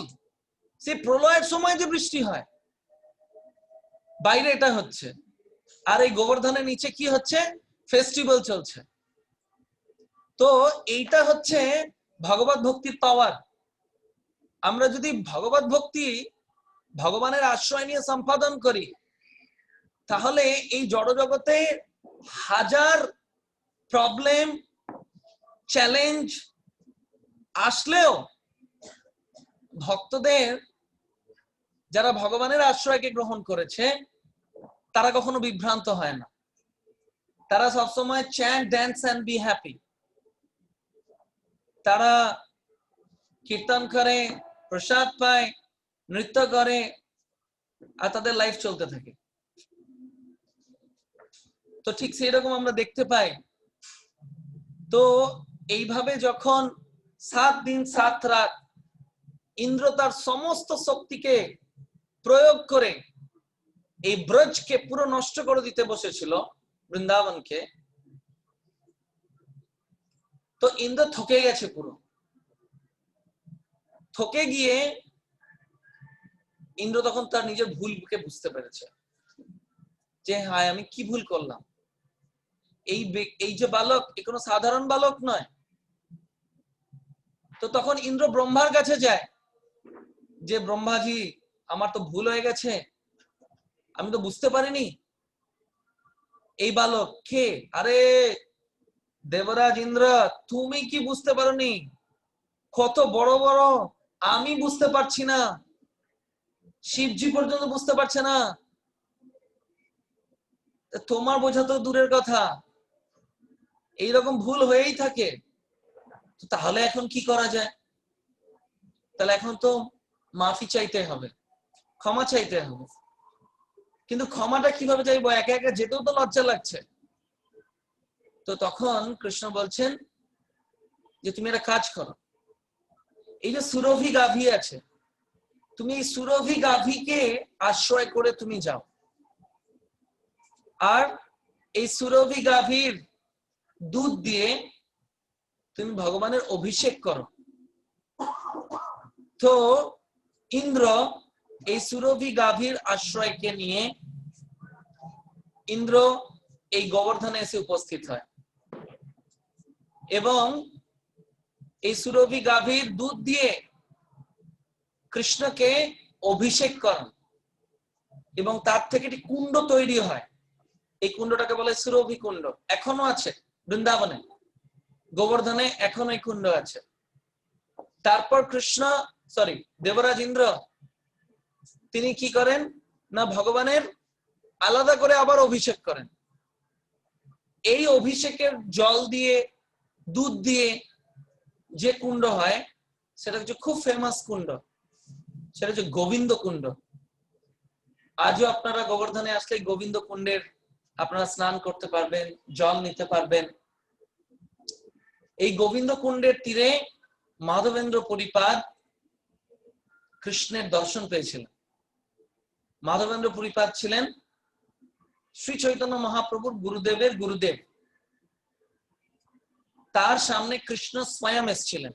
সে প্রলয়ের সময় যে বৃষ্টি হয় বাইরে এটা হচ্ছে, আর এই গোবর্ধনের নিচে কি হচ্ছে, ফেস্টিভ্যাল চলছে। তো এইটা হচ্ছে ভগবত ভক্তির পাওয়ার। আমরা যদি ভগবত ভক্তি ভগবানের আশ্রয় নিয়ে সম্পাদন করি, তাহলে এই জড় জগতে হাজার প্রবলেম চ্যালেঞ্জ আসলেও ভক্তদের, যারা ভগবানের আশ্রয়কে গ্রহণ করেছে, তারা কখনো বিভ্রান্ত হয় না। তারা সবসময় chant, dance and be happy. তারা কীর্তন করে, প্রসাদ পায়, নৃত্য করে, আর তাদের লাইফ চলতে থাকে। তো ঠিক সেই রকম আমরা দেখতে পাই। তো এইভাবে যখন 7 দিন 7 রাত ইন্দ্র তার সমস্ত শক্তিকে প্রয়োগ করে এই ব্রজকে পুরো নষ্ট করে দিতে বসেছিল, বৃন্দাবনকে, তো ইন্দ্র থকে গেছে, পুরো থকে গিয়ে ইন্দ্র তখন তার নিজের ভুলকে বুঝতে পেরেছে যে হায়, আমি কি ভুল করলাম। এই যে বালক, এ কোনো সাধারণ বালক নয়। তো তখন ইন্দ্র ব্রহ্মার কাছে যায় যে ব্রহ্মাজি, আমার তো ভুল হয়ে গেছে, আমি তো বুঝতে পারিনি। এই বালক কে? আরে দেবরাজ ইন্দ্র, তুমি কি বুঝতে পারোনি? কত বড় বড়, আমি বুঝতে পারছি না, শিবজি পর্যন্ত বুঝতে পারছে না, তোমার বোঝা তো দূরের কথা। এইরকম ভুল হয়েই থাকে। তাহলে এখন কি করা যায়? তাহলে এখন তো মাফি চাইতে হবে, ক্ষমা চাইতে হবে। কিন্তু ক্ষমাটা কিভাবে চাইবো? একা একা যেতেও তো লজ্জা লাগছে। তো তখন কৃষ্ণ বলছেন যে তুমি একটা কাজ করো, এই যে সুরভি গাভী আছে, তুমি এই সুরভি গাভীকে আশ্রয় করে তুমি যাও, আর এই সুরভি গাভীর দুধ দিয়ে তুমি ভগবানের অভিষেক করো। তো ইন্দ্র এই সুরভি গাভীর আশ্রয়কে নিয়ে ইন্দ্র এই গোবর্ধনে এসে উপস্থিত হয়, এবং এই সুরভি গাভীর দুধ দিয়ে কৃষ্ণকে অভিষেক করেন, এবং তার থেকে একটি কুণ্ড তৈরি হয়। এই কুণ্ডটাকে বলে সুরভি কুণ্ড। এখনো আছে বৃন্দাবনে, গোবর্ধনে এখনো এই কুণ্ড আছে। তারপর দেবরাজ ইন্দ্র তিনি কি করেন না, ভগবানের আলাদা করে আবার অভিষেক করেন। এই অভিষেকের জল দিয়ে, দুধ দিয়ে যে কুণ্ড হয়, সেটা হচ্ছে খুব ফেমাস কুণ্ড, সেটা হচ্ছে গোবিন্দ কুণ্ড। আজও আপনারা গোবর্ধনে আসলে গোবিন্দ কুণ্ডের আপনারা স্নান করতে পারবেন, জল নিতে পারবেন। এই গোবিন্দ কুণ্ডের তীরে মাধবেন্দ্র পরিপাদ কৃষ্ণের দর্শন পেয়েছিলেন। মাধবেন্দ্র পরিপাদ ছিলেন শ্রী চৈতন্য মহাপ্রভুর গুরুদেবের গুরুদেব। তার সামনে কৃষ্ণ স্বয়ং এসেছিলেন।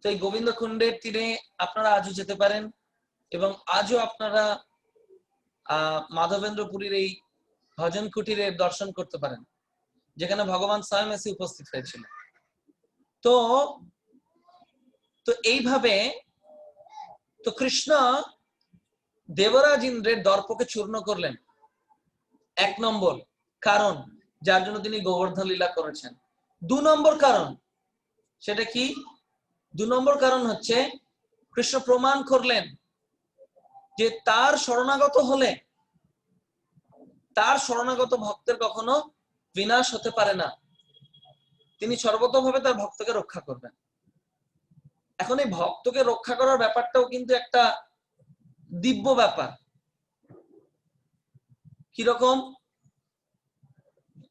তো এই গোবিন্দ কুণ্ডের তীরে আপনারা আজও যেতে পারেন, এবং আজও আপনারা মাধবেন্দ্রপুরীর এই ভজন কুটিরের দর্শন করতে পারেন, যেখানে ভগবান স্বয়ং এসে উপস্থিত হয়েছিল। তো তো এইভাবে তো কৃষ্ণ দেবরাজ ইন্দ্রের দর্পকে চূর্ণ করলেন। 1 নম্বর কারণ যার জন্য তিনি গোবর্ধন লীলা করেছেন। 2 নম্বর কারণ, সেটা কি? 2 নম্বর কারণ হচ্ছে কৃষ্ণ প্রমাণ করলেন যে তার শরণাগত হলে, তার শরণাগত ভক্তের কখনো বিনাশ হতে পারে না, তিনি সর্বতোভাবে তার ভক্তকে রক্ষা করবেন। এখন এই ভক্তকে রক্ষা করার ব্যাপারটাও কিন্তু একটা দিব্য ব্যাপার। কিরকম?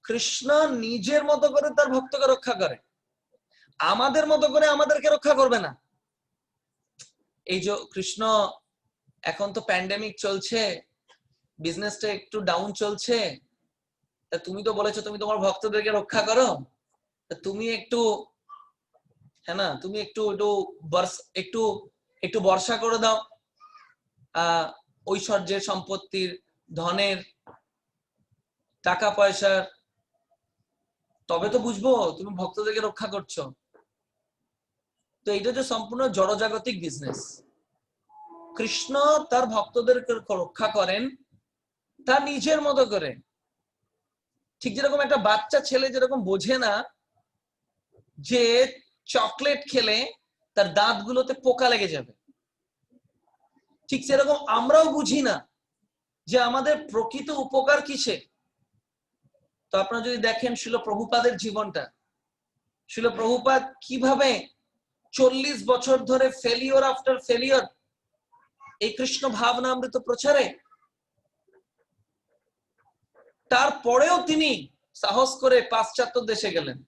কৃষ্ণ নিজের মতো করে তার ভক্তকে রক্ষা করে, আমাদের মতো করে আমাদেরকে রক্ষা করবে না। এই যে কৃষ্ণ, এখন তো প্যান্ডেমিক চলছে, বিজনেসটা একটু ডাউন চলছে, তা তুমি তো বলেছো তুমি তোমার ভক্তদেরকে রক্ষা করো, তুমি একটু, হ্যাঁ না, তুমি একটু একটু একটু বর্ষা করে দাও ঐশ্বর্যের, সম্পত্তির, ধনের, টাকা পয়সার, তবে তো বুঝবো তুমি ভক্তদেরকে রক্ষা করছো। তো এটা যে সম্পূর্ণ জড়জাগতিক বিজনেস। কৃষ্ণ তার ভক্তদেরকে রক্ষা করেন তার নিজের মতো করে। ঠিক যেরকম একটা বাচ্চা ছেলে যেরকম বোঝে না যে চকলেট খেলে তার দাঁতগুলোতে পোকা লেগে যাবে, ঠিক সেরকম আমরাও বুঝি না যে আমাদের প্রকৃত উপকার কিসে। তো আপনারা যদি দেখেন শিল প্রভুপাদের জীবনটা, শিল প্রভুপাদ কিভাবে 40 বছর ধরে ফেলিওর আফটার ফেলিওর এই কৃষ্ণ ভাবনামৃত প্রচারে, তারপরেও তিনি সাহস করে পাশ্চাত্য দেশে গেলেন।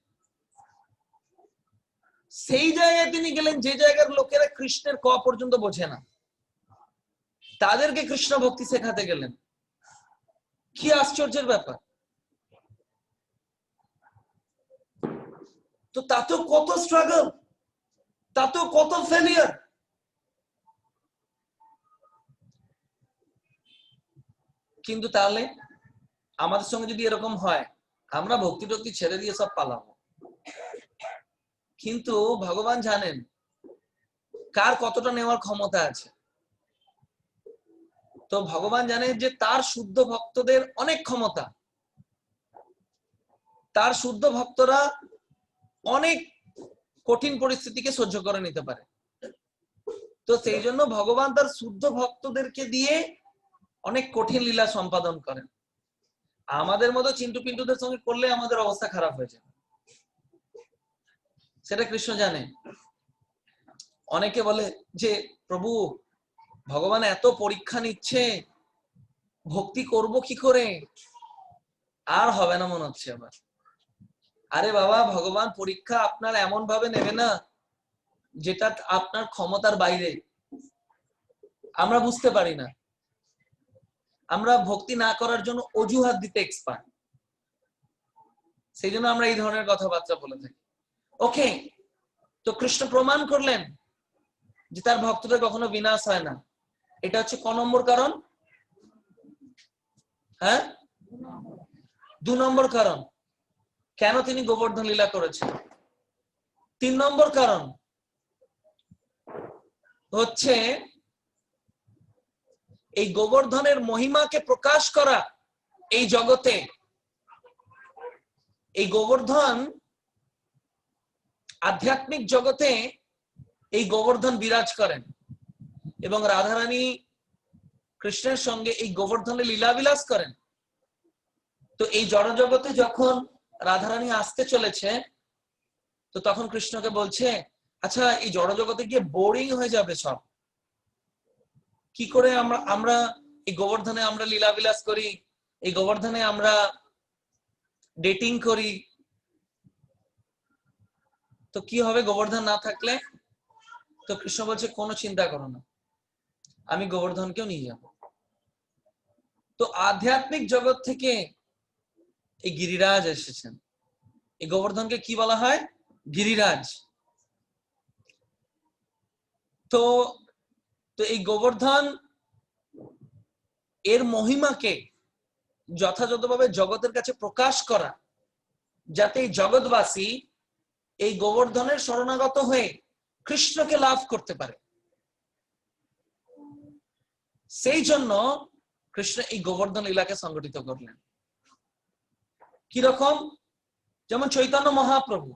সেই জায়গায় তিনি গেলেন যে জায়গার লোকেরা কৃষ্ণের ক পর্যন্ত বোঝে না, তাদেরকে কৃষ্ণ ভক্তি শেখাতে গেলেন। কি আশ্চর্যের ব্যাপার! তো তাতেও কত স্ট্রাগল, তাতেও কত ফেলিয়ার। কিন্তু তাহলে আমাদের সঙ্গে যদি এরকম হয়, আমরা ভক্তি টক্তি ছেড়ে দিয়ে সব পালাবো। কিন্তু ভগবান জানেন কার কতটা নেওয়ার ক্ষমতা আছে। তো ভগবান জানে যে তার শুদ্ধ ভক্তদের অনেক ক্ষমতা, তার শুদ্ধ ভক্তরা অনেক কঠিন পরিস্থিতিকে সহ্য করে নিতে পারে। তো সেই জন্য ভগবান তার শুদ্ধ ভক্তদেরকে দিয়ে অনেক কঠিন লীলা সম্পাদন করেন। আমাদের মতো চিন্টু পিন্টুদের সঙ্গে করলে আমাদের অবস্থা খারাপ হয়ে যায়, সেটা কৃষ্ণ জানে। অনেকে বলে যে প্রভু ভগবান এত পরীক্ষা নিচ্ছে, ভক্তি করব কি করে, আর হবে না মনে হচ্ছে আবার। আরে বাবা, ভগবান পরীক্ষা আপনার এমন ভাবে নেবে না যেটা আপনার ক্ষমতার বাইরে। আমরা বুঝতে পারি না, আমরা ভক্তি না করার জন্য অজুহাত দিতে এক্সপার্ট, সেই জন্য আমরা এই ধরনের কথাবার্তা বলে থাকি। ওকে, তো কৃষ্ণ প্রমাণ করলেন যে তার ভক্তদের কখনো বিনাশ হয় না। এটা হচ্ছে ক নম্বর কারণ? হ্যাঁ, 2 নম্বর কারণ কেন তিনি গোবর্ধন লীলা করেছেন। 3 নম্বর কারণ হচ্ছে এই গোবর্ধনের মহিমাকে প্রকাশ করা এই জগতে। এই গোবর্ধন আধ্যাত্মিক জগতে, এই গোবর্ধন বিরাজ করেন এবং রাধারানী কৃষ্ণের সঙ্গে এই গোবর্ধনে লীলাবিলাস করেন। তো এই জড় জগতে যখন রাধারানী আসতে চলেছে, তো তখন কৃষ্ণকে বলছে, আচ্ছা এই জড় জগতে গিয়ে বোরিং হয়ে যাবে সব, কি করে আমরা এই গোবর্ধনে আমরা লীলাবিলাস করি, এই গোবর্ধনে আমরা ডেটিং করি, তো কি হবে গোবর্ধন না থাকলে? তো কৃষ্ণ বলছে কোনো চিন্তা করো না, আমি গোবর্ধনকেও নিয়ে যাব। তো আধ্যাত্মিক জগৎ থেকে এই গিরিরাজ এসেছেন। এই গোবর্ধনকে কি বলা হয়? গিরিরাজ। তো তো এই গোবর্ধন এর মহিমাকে যথাযথভাবে জগতের কাছে প্রকাশ করা, যাতে এই জগৎবাসী এই গোবর্ধনের শরণাগত হয়ে কৃষ্ণকে লাভ করতে পারে, সেই জন্য কৃষ্ণ এই গোবর্ধন লীলাকে সংগঠিত করলেন। কিরকম? যেমন চৈতন্য মহাপ্রভু।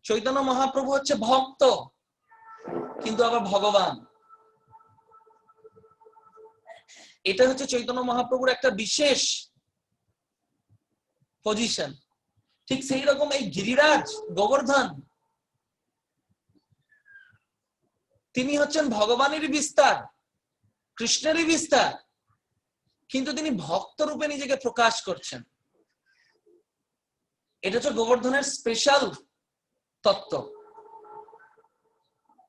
চৈতন্য মহাপ্রভু হচ্ছে ভক্ত কিন্তু আবার ভগবান। এটা হচ্ছে চৈতন্য মহাপ্রভুর একটা বিশেষ পজিশন। ঠিক সেই রকম এই গিরিরাজ গোবর্ধন, তিনি হচ্ছেন ভগবানেরই বিস্তার, কৃষ্ণেরই বিস্তার, কিন্তু তিনি ভক্ত রূপে নিজেকে প্রকাশ করছেন। এটা হচ্ছে গোবর্ধনের স্পেশাল তত্ত্ব।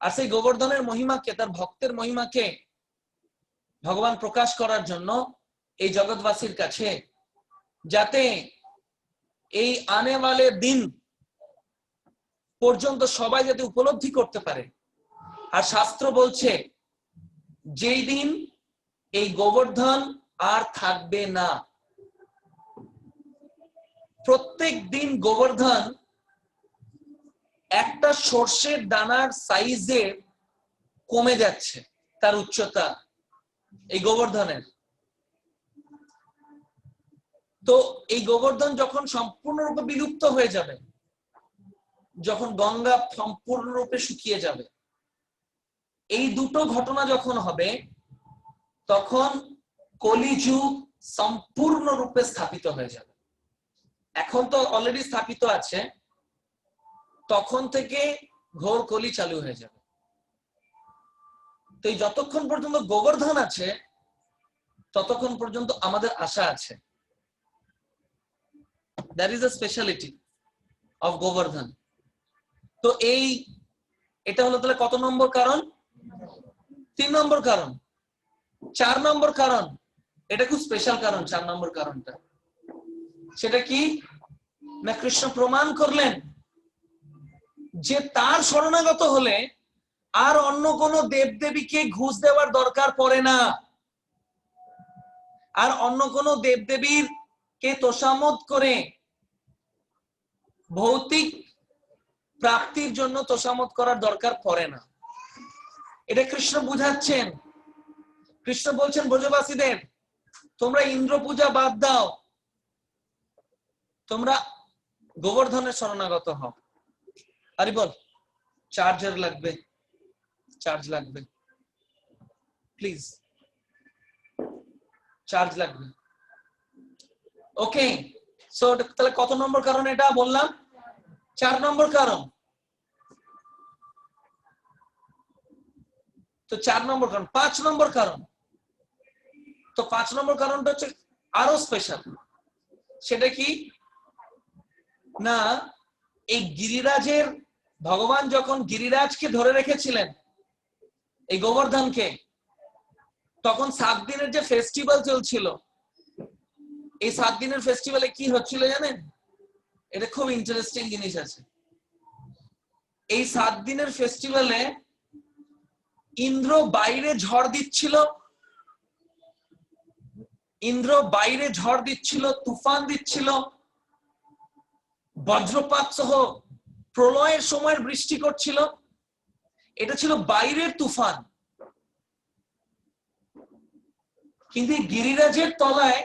আর সেই গোবর্ধনের মহিমাকে, তার ভক্তের মহিমাকে ভগবান প্রকাশ করার জন্য এই জগৎবাসীর কাছে, যাতে এই আনেওয়ালে দিন পর্যন্ত সবাই যাতে উপলব্ধি করতে পারে। আর শাস্ত্র বলছে যেই দিন এই গোবর্ধন আর থাকবে না, প্রত্যেক দিন গোবর্ধন একটা সর্ষের দানার সাইজে কমে যাচ্ছে, তার উচ্চতা এই গোবর্ধনের। তো এই গোবর্ধন যখন সম্পূর্ণরূপে বিলুপ্ত হয়ে যাবে, যখন গঙ্গা সম্পূর্ণরূপে শুকিয়ে যাবে, এই দুটো ঘটনা যখন হবে, তখন কলিযুগ সম্পূর্ণরূপে স্থাপিত হয়ে যাবে। এখন তো অলরেডি স্থাপিত আছে, তখন থেকে ঘোর কলি চালু হয়ে যাবে। তো এই যতক্ষণ পর্যন্ত গোবর্ধন আছে, ততক্ষণ পর্যন্ত আমাদের আশা আছে। That is a speciality of Govardhan. তো এটা হলো তাহলে কত নম্বর কারণ? 3 নম্বর কারণ। 4 নম্বর কারণ, এটা খুব স্পেশাল কারণ। 4 নম্বর কারণটা সেটা কি না, কৃষ্ণ প্রমাণ করলেন যে তার শরণাগত হলে আর অন্য কোন দেবদেবীকে ঘুষ দেওয়ার দরকার পড়ে না, আর অন্য কোন দেবদেবীর কে তোষামত করে ভৌতিক প্রাপ্তির জন্য তোষামত করার দরকার পড়ে না। এটা কৃষ্ণ বুঝাচ্ছেন। কৃষ্ণ বলছেন ব্রজবাসীদের, তোমরা ইন্দ্র পূজা বাদ দাও, তোমরা গোবর্ধনের শরণাগত হও। আরে বল, চার্জার লাগবে, চার্জ লাগবে, প্লিজ চার্জ লাগবে। ওকে, সো তাহলে কত নম্বর কারণ এটা বললাম? 4 নম্বর কারণ। তো 4 নম্বর কারণ। 5 নম্বর কারণ, তো 5 নম্বর কারণটা হচ্ছে আরো স্পেশাল। সেটা কি না, এই গিরিরাজের ভগবান যখন গিরিরাজকে ধরে রেখেছিলেন, এই গোবর্ধনকে, তখন 7 দিনের যে ফেস্টিভ্যাল চলছিল, এই 7 দিনের ফেস্টিভ্যালে কি হচ্ছিল জানেন? এটা খুব ইন্টারেস্টিং জিনিস আছে। এই 7 দিনের ফেস্টিভ্যালে ইন্দ্র বাইরে ঝড় দিচ্ছিল, ইন্দ্র বাইরে ঝড় দিচ্ছিল, তুফান দিচ্ছিল, বজ্রপাত সহ প্রলয়ের সময় বৃষ্টি করছিল। এটা ছিল বাইরের তুফান। কিন্তু গিরিরাজের তলায়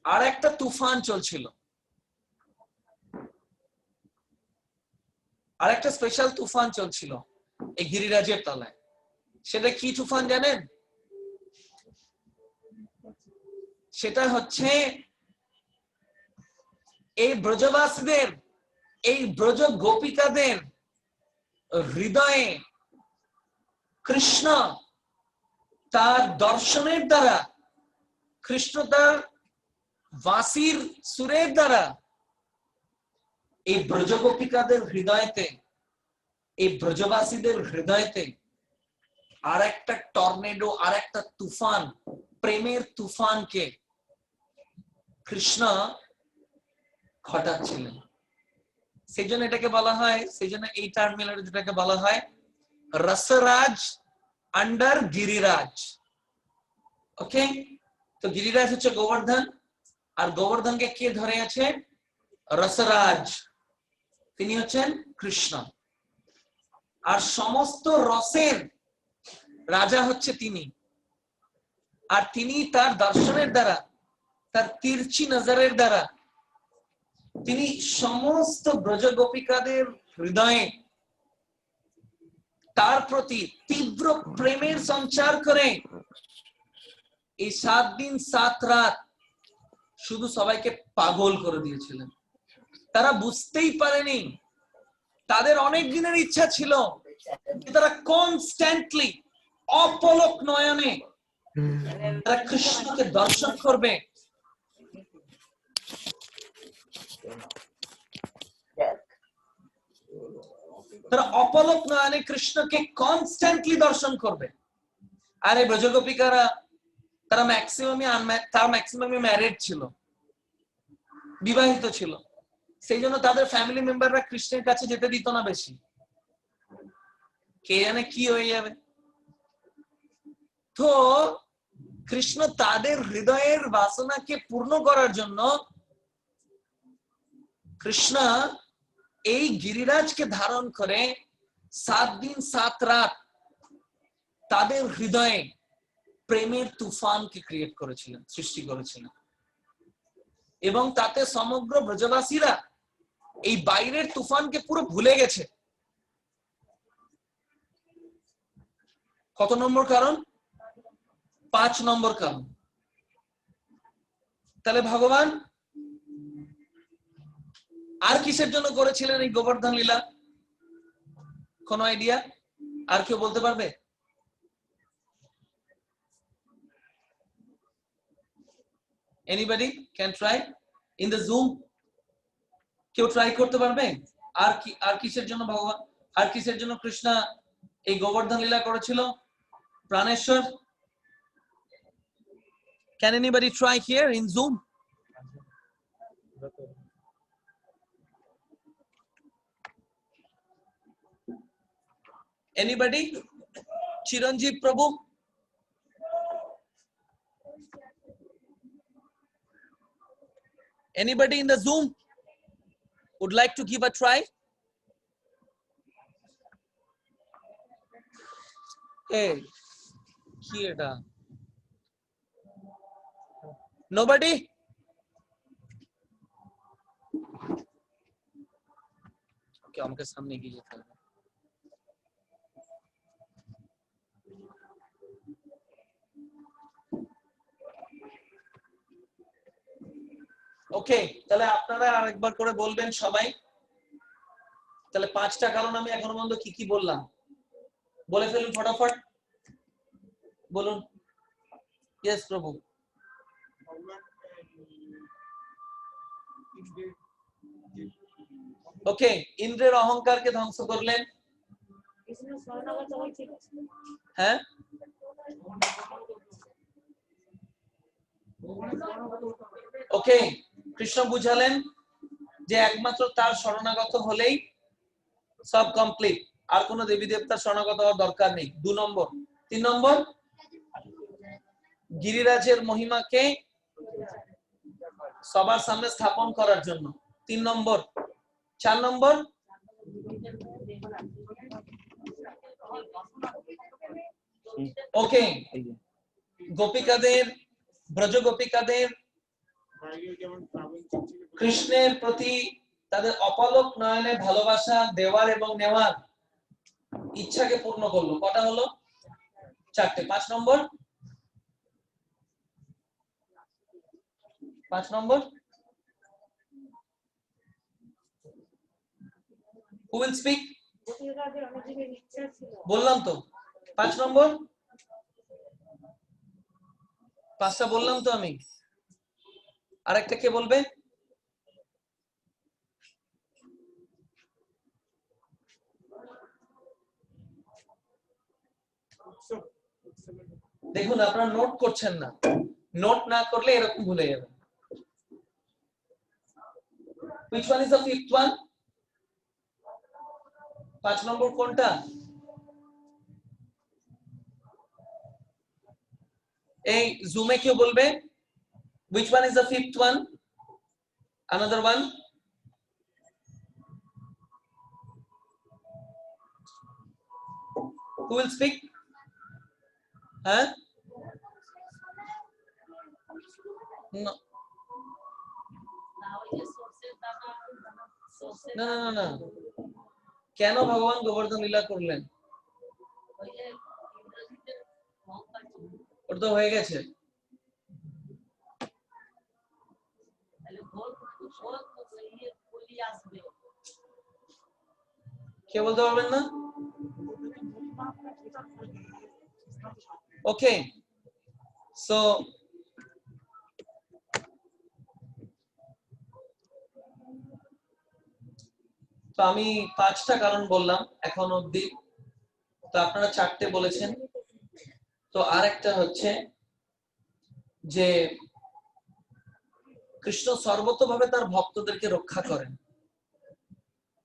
আর একটা তুফান চলছিল, আর একটা স্পেশাল তুফান চলছিল এই গিরিরাজের তলায়। সেটা কি তুফান জানেন? সেটা হচ্ছে এই ব্রজবাসীদের, এই ব্রজ গোপিকাদের হৃদয়ে কৃষ্ণ তার দর্শনের দ্বারা, কৃষ্ণ তার বাঁশির সুরের দ্বারা এই ব্রজ গোপিকাদের হৃদয়তে, এই ব্রজবাসীদের হৃদয়তে আর একটা টর্নেডো, আর একটা তুফান, প্রেমের তুফানকে কৃষ্ণ ঘটাচ্ছিলেন। সেই জন্য এটাকে বলা হয়, সেই জন্য এই টার্মিনাল যেটাকে বলা হয় রসরাজ আন্ডার গিরিরাজ। ওকে, তো গিরিরাজ হচ্ছে গোবর্ধন, আর গোবর্ধনকে কে ধরে আছে? রসরাজ, তিনি হচ্ছেন কৃষ্ণ। আর সমস্ত রসের রাজা হচ্ছে তিনি। আর তিনি তার দর্শনের দ্বারা, তার তিরছি নজরের দ্বারা তিনি সমস্ত ব্রজ গোপিকাদের হৃদয়ে তার প্রতি তীব্র প্রেমের সঞ্চার করে এই 7 দিন 7 রাত শুধু সবাইকে পাগল করে দিয়েছিলেন। তারা বুঝতেই পারেনি, তাদের অনেক দিনের ইচ্ছা ছিল তারা কনস্ট্যান্টলি অপলক নয়নে তারা কৃষ্ণকে দর্শন করবে। তারা অপলক নয়নে কৃষ্ণকে কনস্ট্যান্টলি দর্শন করবে। আর এই ব্রজগোপিকারা তারা ম্যাক্সিমামই ম্যারিড ছিল, বিবাহিত ছিল, সেই জন্য তাদের ফ্যামিলি মেম্বাররা কৃষ্ণের কাছে যেতে দিত না বেশি, কে জানে কি হয়ে যাবে। তো কৃষ্ণ তাদের হৃদয়ের বাসনাকে পূর্ণ করার জন্য কৃষ্ণ এই গিরিরাজকে ধারণ করে 7 দিন 7 রাত তাদের হৃদয়ে প্রেমের তুফানকে ক্রিয়েট করেছিলেন, সৃষ্টি করেছিলেন। এবং তাতে সমগ্র ব্রজবাসীরা এই বাইরের তুফানকে পুরো ভুলে গেছে। কত নম্বর কারণ? 5 নম্বর কারণ। তাহলে ভগবান আর কিসের জন্য করেছিলেন এই গোবর্ধন লীলা? কোন আইডিয়া? আর কেউ বলতে পারবে? Anybody can try in the Zoom? কেউ ট্রাই করতে পারবে? আর কিসের জন্য ভগবান, আর কিসের জন্য কৃষ্ণ এই গোবর্ধন লীলা করেছিল? Praneshwar, can anybody try here in Zoom? Anybody? Chiranjeev Prabhu? Anybody in the Zoom would like to give a try? Hey, কি এটা? Nobody? Okay, আমাকে সামনে এগিয়ে যেতে হবে। ওকে, তাহলে আপনারা আরেকবার করে বলবেন সবাই। তাহলে 5টা কারণ আমি এখনো পর্যন্ত কি কি বললাম বলে ফেলুন ফটাফট, বলুন। ইয়েস প্রভু। ওকে, ইন্দ্রের অহংকারকে ধ্বংস করলেন। হ্যাঁ, ওকে, কৃষ্ণ বুঝালেন যে একমাত্র তার শরণাগত হলেই সব কমপ্লিট, আর কোন দেবী দেবতার শরণাগত হওয়ার দরকার নেই। 2 নম্বর। 3 নম্বর, গিরিরাজের মহিমাকে সবার সামনে স্থাপন করার জন্য। 3 নম্বর। 4 নম্বর, ওকে, গোপিকাদের, ব্রজ গোপিকাদের কৃষ্ণের প্রতি তাদের অপলক নয়নে ভালোবাসা দেওয়ার এবং নেওয়ার ইচ্ছাকে পূর্ণ করলো। কটা হলো? 4টে। 5 নম্বর, 5 নম্বর, who will speak? বললাম তো 5 নম্বর, 5টা বললাম তো আমি। আরেকটা কে বলবে? দেখুন আপনারা নোট করছেন না, নোট না করলে এরকম ভুলে যাবেন। which one is the 5th one? 5 নম্বর কোনটা? এই জুমে কেউ বলবে which one is the 5th one? Another one? Who will speak? Huh? No. না না না, কেন ভগবান গোবর্ধন লীলা করলেন? ওটা তো হয়ে গেছে। কে বলতে পারবেন না? ওকে, সো তো আমি 5টা কারণ বললাম এখন অবধি, তো আপনারা 4টে বলেছেন। তো আর একটা হচ্ছে যে কৃষ্ণ সর্বতভাবে তার ভক্তদেরকে রক্ষা করেন,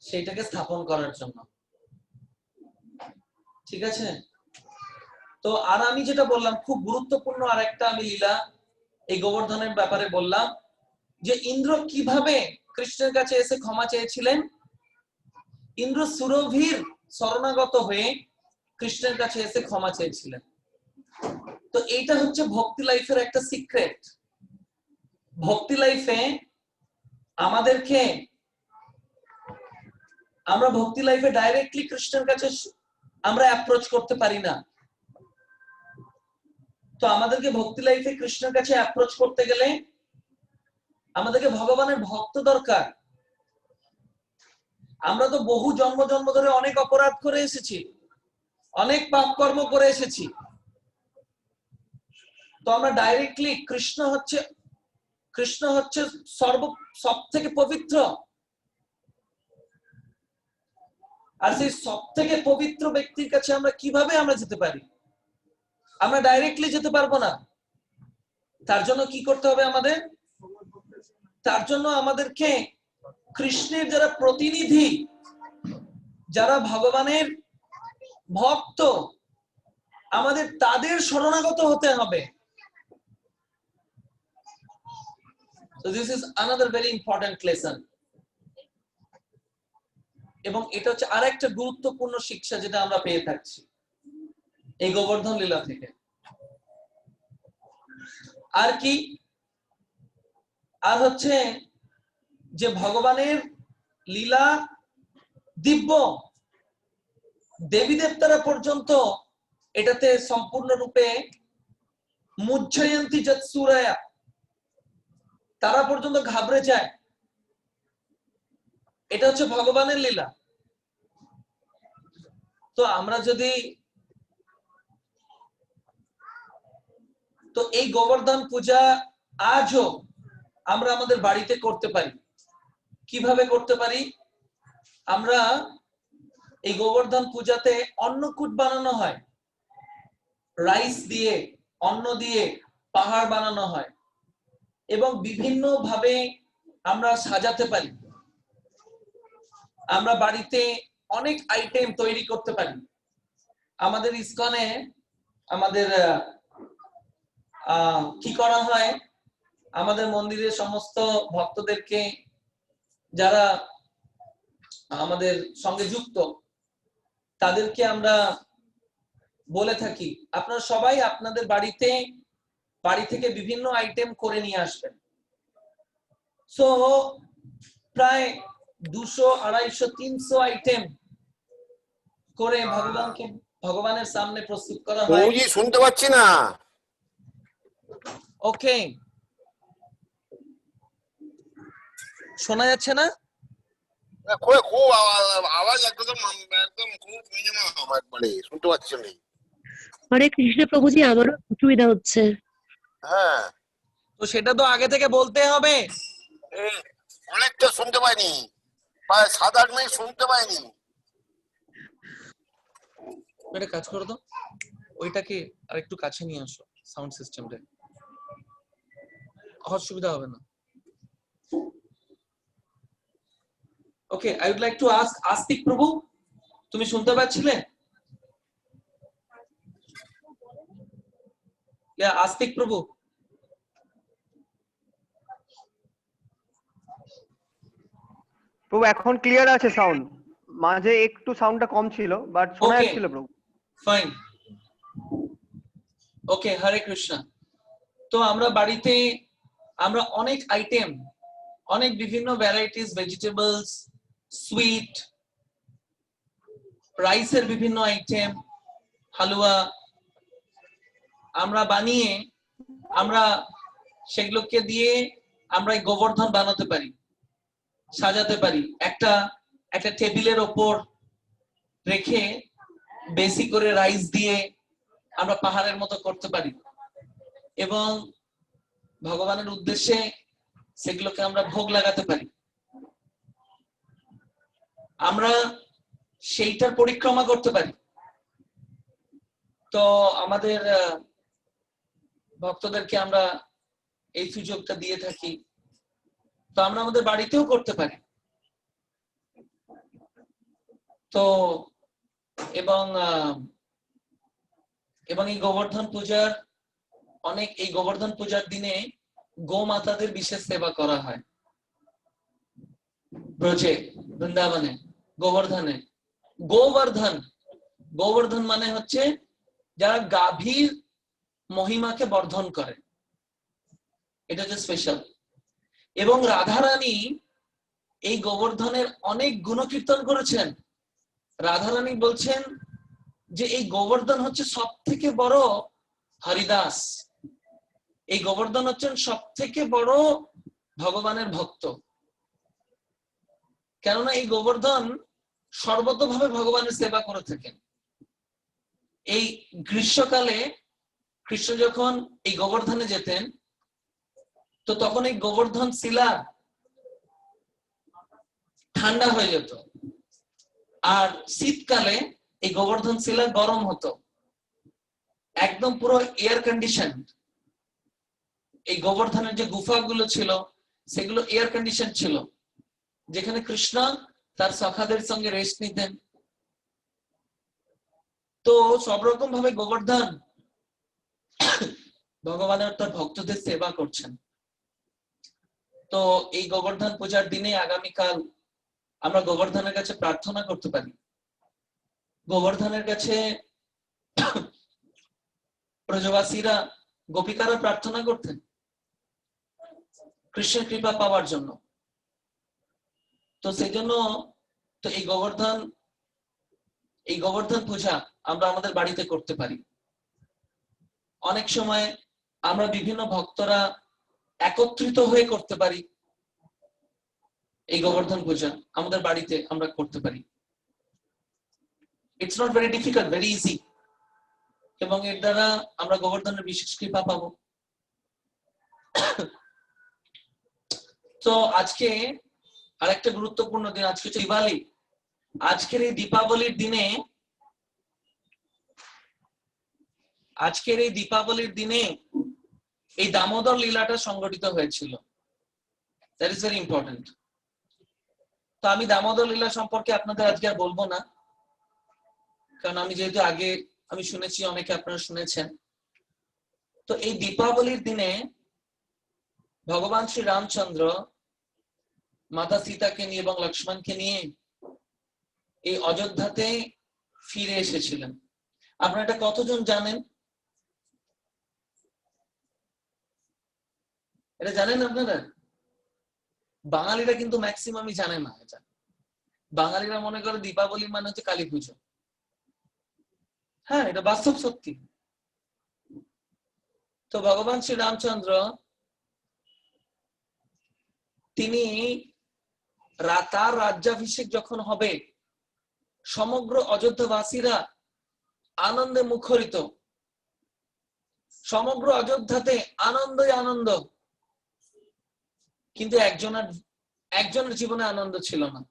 সেইটাকে স্থাপন করার জন্য। ঠিক আছে? তো আর আমি যেটা বললাম খুব গুরুত্বপূর্ণ আর একটা আমি লীলা এই গোবর্ধনের ব্যাপারে বললাম, যে ইন্দ্র কিভাবে কৃষ্ণের কাছে এসে ক্ষমা চেয়েছিলেন। ইন্দ্র সুরভীর শরণাগত হয়ে কৃষ্ণের কাছে এসে ক্ষমা চেয়েছিলেন। তো এইটা হচ্ছে ভক্তি লাইফের একটা সিক্রেট। ভক্তি লাইফে আমাদেরকে, আমরা ভক্তি লাইফে ডাইরেক্টলি কৃষ্ণের কাছে আমরা অ্যাপ্রোচ করতে পারি না। তো আমাদেরকে ভক্তি লাইফে কৃষ্ণের কাছে অ্যাপ্রোচ করতে গেলে আমাদেরকে ভগবানের ভক্ত দরকার। আমরা তো বহু জন্ম জন্ম ধরে অনেক অপরাধ করে এসেছি, অনেক পাপ কর্ম করে এসেছি। তো আমরা ডাইরেক্টলি কৃষ্ণ হচ্ছে সব থেকে পবিত্র, আর সেই সব থেকে পবিত্র ব্যক্তির কাছে আমরা কিভাবে যেতে পারি? আমরা ডাইরেক্টলি যেতে পারবো না। তার জন্য কি করতে হবে আমাদের? তার জন্য আমাদেরকে কৃষ্ণের যারা প্রতিনিধি, যারা ভগবানের ভক্ত, আমাদের তাদের শরণাগত হতে হবে। So this is another very important lesson. এবং এটা হচ্ছে আরেকটা গুরুত্বপূর্ণ শিক্ষা যেটা আমরা পেয়ে থাকছি এই গোবর্ধন লীলা থেকে। আর কি? আর হচ্ছে যে ভগবানের লীলা দিব্য, দেবী দেবতারা পর্যন্ত এটাতে সম্পূর্ণরূপে মুচ্ছয়ন্তী যৎসুরায়া, তারা পর্যন্ত ঘাবড়ে যায়। এটা হচ্ছে ভগবানের লীলা। তো আমরা যদি তো এই গোবর্ধন পূজা আজও আমরা আমাদের বাড়িতে করতে পারি। কিভাবে করতে পারি? আমরা এই গোবর্ধন পূজাতে অন্নকূট বানানো হয়, রাইস দিয়ে, অন্ন দিয়ে পাহাড় বানানো হয়, এবং বিভিন্ন ভাবে আমরা সাজাতে পারি। আমরা বাড়িতে অনেক আইটেম তৈরি করতে পারি। আমাদের ইসকনে আমাদের কি করা হয়, আমাদের মন্দিরের সমস্ত ভক্তদেরকে, যারা আমাদের সঙ্গে যুক্ত, তাদেরকে আমরা বলে থাকি আপনারা সবাই আপনাদের বাড়ি থেকে বিভিন্ন আইটেম করে নিয়ে আসবেন। সো প্রায় 200, 250, 300 আইটেম করে ভগবানের সামনে প্রস্তুত করা হয়। শুনতে পাচ্ছি না। ওকে, শোনা যাচ্ছে না? খুব আওয়াজ একদম খুব মিনিমাম, একবারে শুনতে পাচ্ছি না। হরে কৃষ্ণ প্রভুজি, আমারও অসুবিধা হচ্ছে। হ্যাঁ, তো সেটা তো আগে থেকে বলতে হবে। অনেকটা শুনতে পাইনি, প্রায় 7-8 মিনিট শুনতে পাইনি। এটা কাজ করো তো, ওইটাকে আর একটু কাছে নিয়ে আসো সাউন্ড সিস্টেমটা, অসুবিধা হবে না। Okay, I would like to ask Astik Prabhu, তুমি শুনতে পাচ্ছিলে? আস্তিক প্রভু, প্রভু এখন ক্লিয়ার আছে সাউন্ড, মাঝে একটু সাউন্ডটা কম ছিল বাট শোনা যাচ্ছিল প্রভু। ফাইন, ওকে, হরে কৃষ্ণ। তো আমরা বাড়িতে আমরা অনেক আইটেম, অনেক বিভিন্ন ভ্যারাইটিস, ভেজিটেবলস, সুইট, রাইসের বিভিন্ন আইটেম, হালুয়া আমরা বানিয়ে আমরা সেগুলোকে দিয়ে আমরা এই গোবর্ধন বানাতে পারি, সাজাতে পারি। একটা টেবিলের ওপর রেখে বেশি করে রাইস দিয়ে আমরা পাহাড়ের মতো করতে পারি, এবং ভগবানের উদ্দেশ্যে সেগুলোকে আমরা ভোগ লাগাতে পারি। আমরা সেইটার পরিক্রমা করতে পারি। তো আমাদের ভক্তদেরকে আমরা এই সুযোগটা দিয়ে থাকি, তো আমরা আমাদের বাড়িতেও করতে পারি। তো এবং এই গোবর্ধন পূজার এই গোবর্ধন পূজার দিনে গোমাতাদের বিশেষ সেবা করা হয়। ব্রজে, বৃন্দাবনে, গোবর্ধনে। গোবর্ধন মানে হচ্ছে যারা গাভীর মহিমাকে বর্ধন করে, এটা হচ্ছে স্পেশাল। এবং রাধারানী এই গোবর্ধনের অনেক গুণকীর্তন করেছেন। রাধারানী বলছেন যে এই গোবর্ধন হচ্ছে সব থেকে বড় হরিদাস, এই গোবর্ধন হচ্ছেন সব থেকে বড় ভগবানের ভক্ত। কেননা এই গোবর্ধন সর্বতভাবে ভগবানের সেবা করে থাকেন। এই গ্রীষ্মকালে কৃষ্ণ যখন এই গোবর্ধনে যেতেন, তো তখন এই গোবর্ধন শিলা ঠান্ডা হয়ে যেত, আর শীতকালে এই গোবর্ধন শিলা গরম হতো, একদম পুরো এয়ার কন্ডিশন। এই গোবর্ধনের যে গুফাগুলো ছিল সেগুলো এয়ার কন্ডিশন ছিল, যেখানে কৃষ্ণ তার সখাদের সঙ্গে রেস্ট নিতেন। তো সব রকম ভাবে গোবর্ধন ভগবানের তার ভক্তদের সেবা করছেন। তো এই গোবর্ধন পূজার দিনে আগামীকাল আমরা গোবর্ধনের কাছে প্রার্থনা করতে পারি। গোবর্ধনের কাছে ব্রজবাসীরা, গোপিকারা প্রার্থনা করতেন কৃষ্ণের কৃপা পাওয়ার জন্য। তো সেই জন্য তো এই গোবর্ধন পূজা আমরা আমাদের বাড়িতে করতে পারি। অনেক সময় আমরা বিভিন্ন ভক্তরা একত্রিত হয়ে করতে পারি। এই গোবর্ধন পূজা আমাদের বাড়িতে আমরা করতে পারি। It's not very difficult, very easy. এবং এর দ্বারা আমরা গোবর্ধনের বিশেষ কৃপা পাবো। তো আজকে আরেকটা গুরুত্বপূর্ণ দিন, আজকে হচ্ছে দিওয়ালি। আজকের এই দীপাবলির দিনে এই দামোদর লীলাটা সংগঠিত হয়েছিল। That is very important. তো আমি দামোদর লীলা সম্পর্কে আপনাদের আজকে আর বলবো না, কারণ আমি যেহেতু আগে আমি শুনেছি, অনেকে আপনারা শুনেছেন। তো এই দীপাবলির দিনে ভগবান শ্রী রামচন্দ্র মাতা সীতাকে নিয়ে এবং লক্ষ্মণকে নিয়ে এই অযোধ্যাতে ফিরে এসেছিলেন। আপনারা এটা কতজন জানেন? এটা জানেন আপনারা? বাঙালিরা কিন্তু ম্যাক্সিমামই জানে না এটা। বাঙালিরা মনে করে দীপাবলি মানে হচ্ছে কালী পুজো। হ্যাঁ, এটা বাস্তব সত্যি। তো ভগবান শ্রী রামচন্দ্র তিনি তার রাজ্যাভিষেক যখন হবে, সমগ্র অযোধ্যাবাসীরা আনন্দে মুখরিত। সমগ্র অযোধ্যাতে আনন্দই আনন্দ, কিন্তু একজনের জীবনে আনন্দ ছিল না।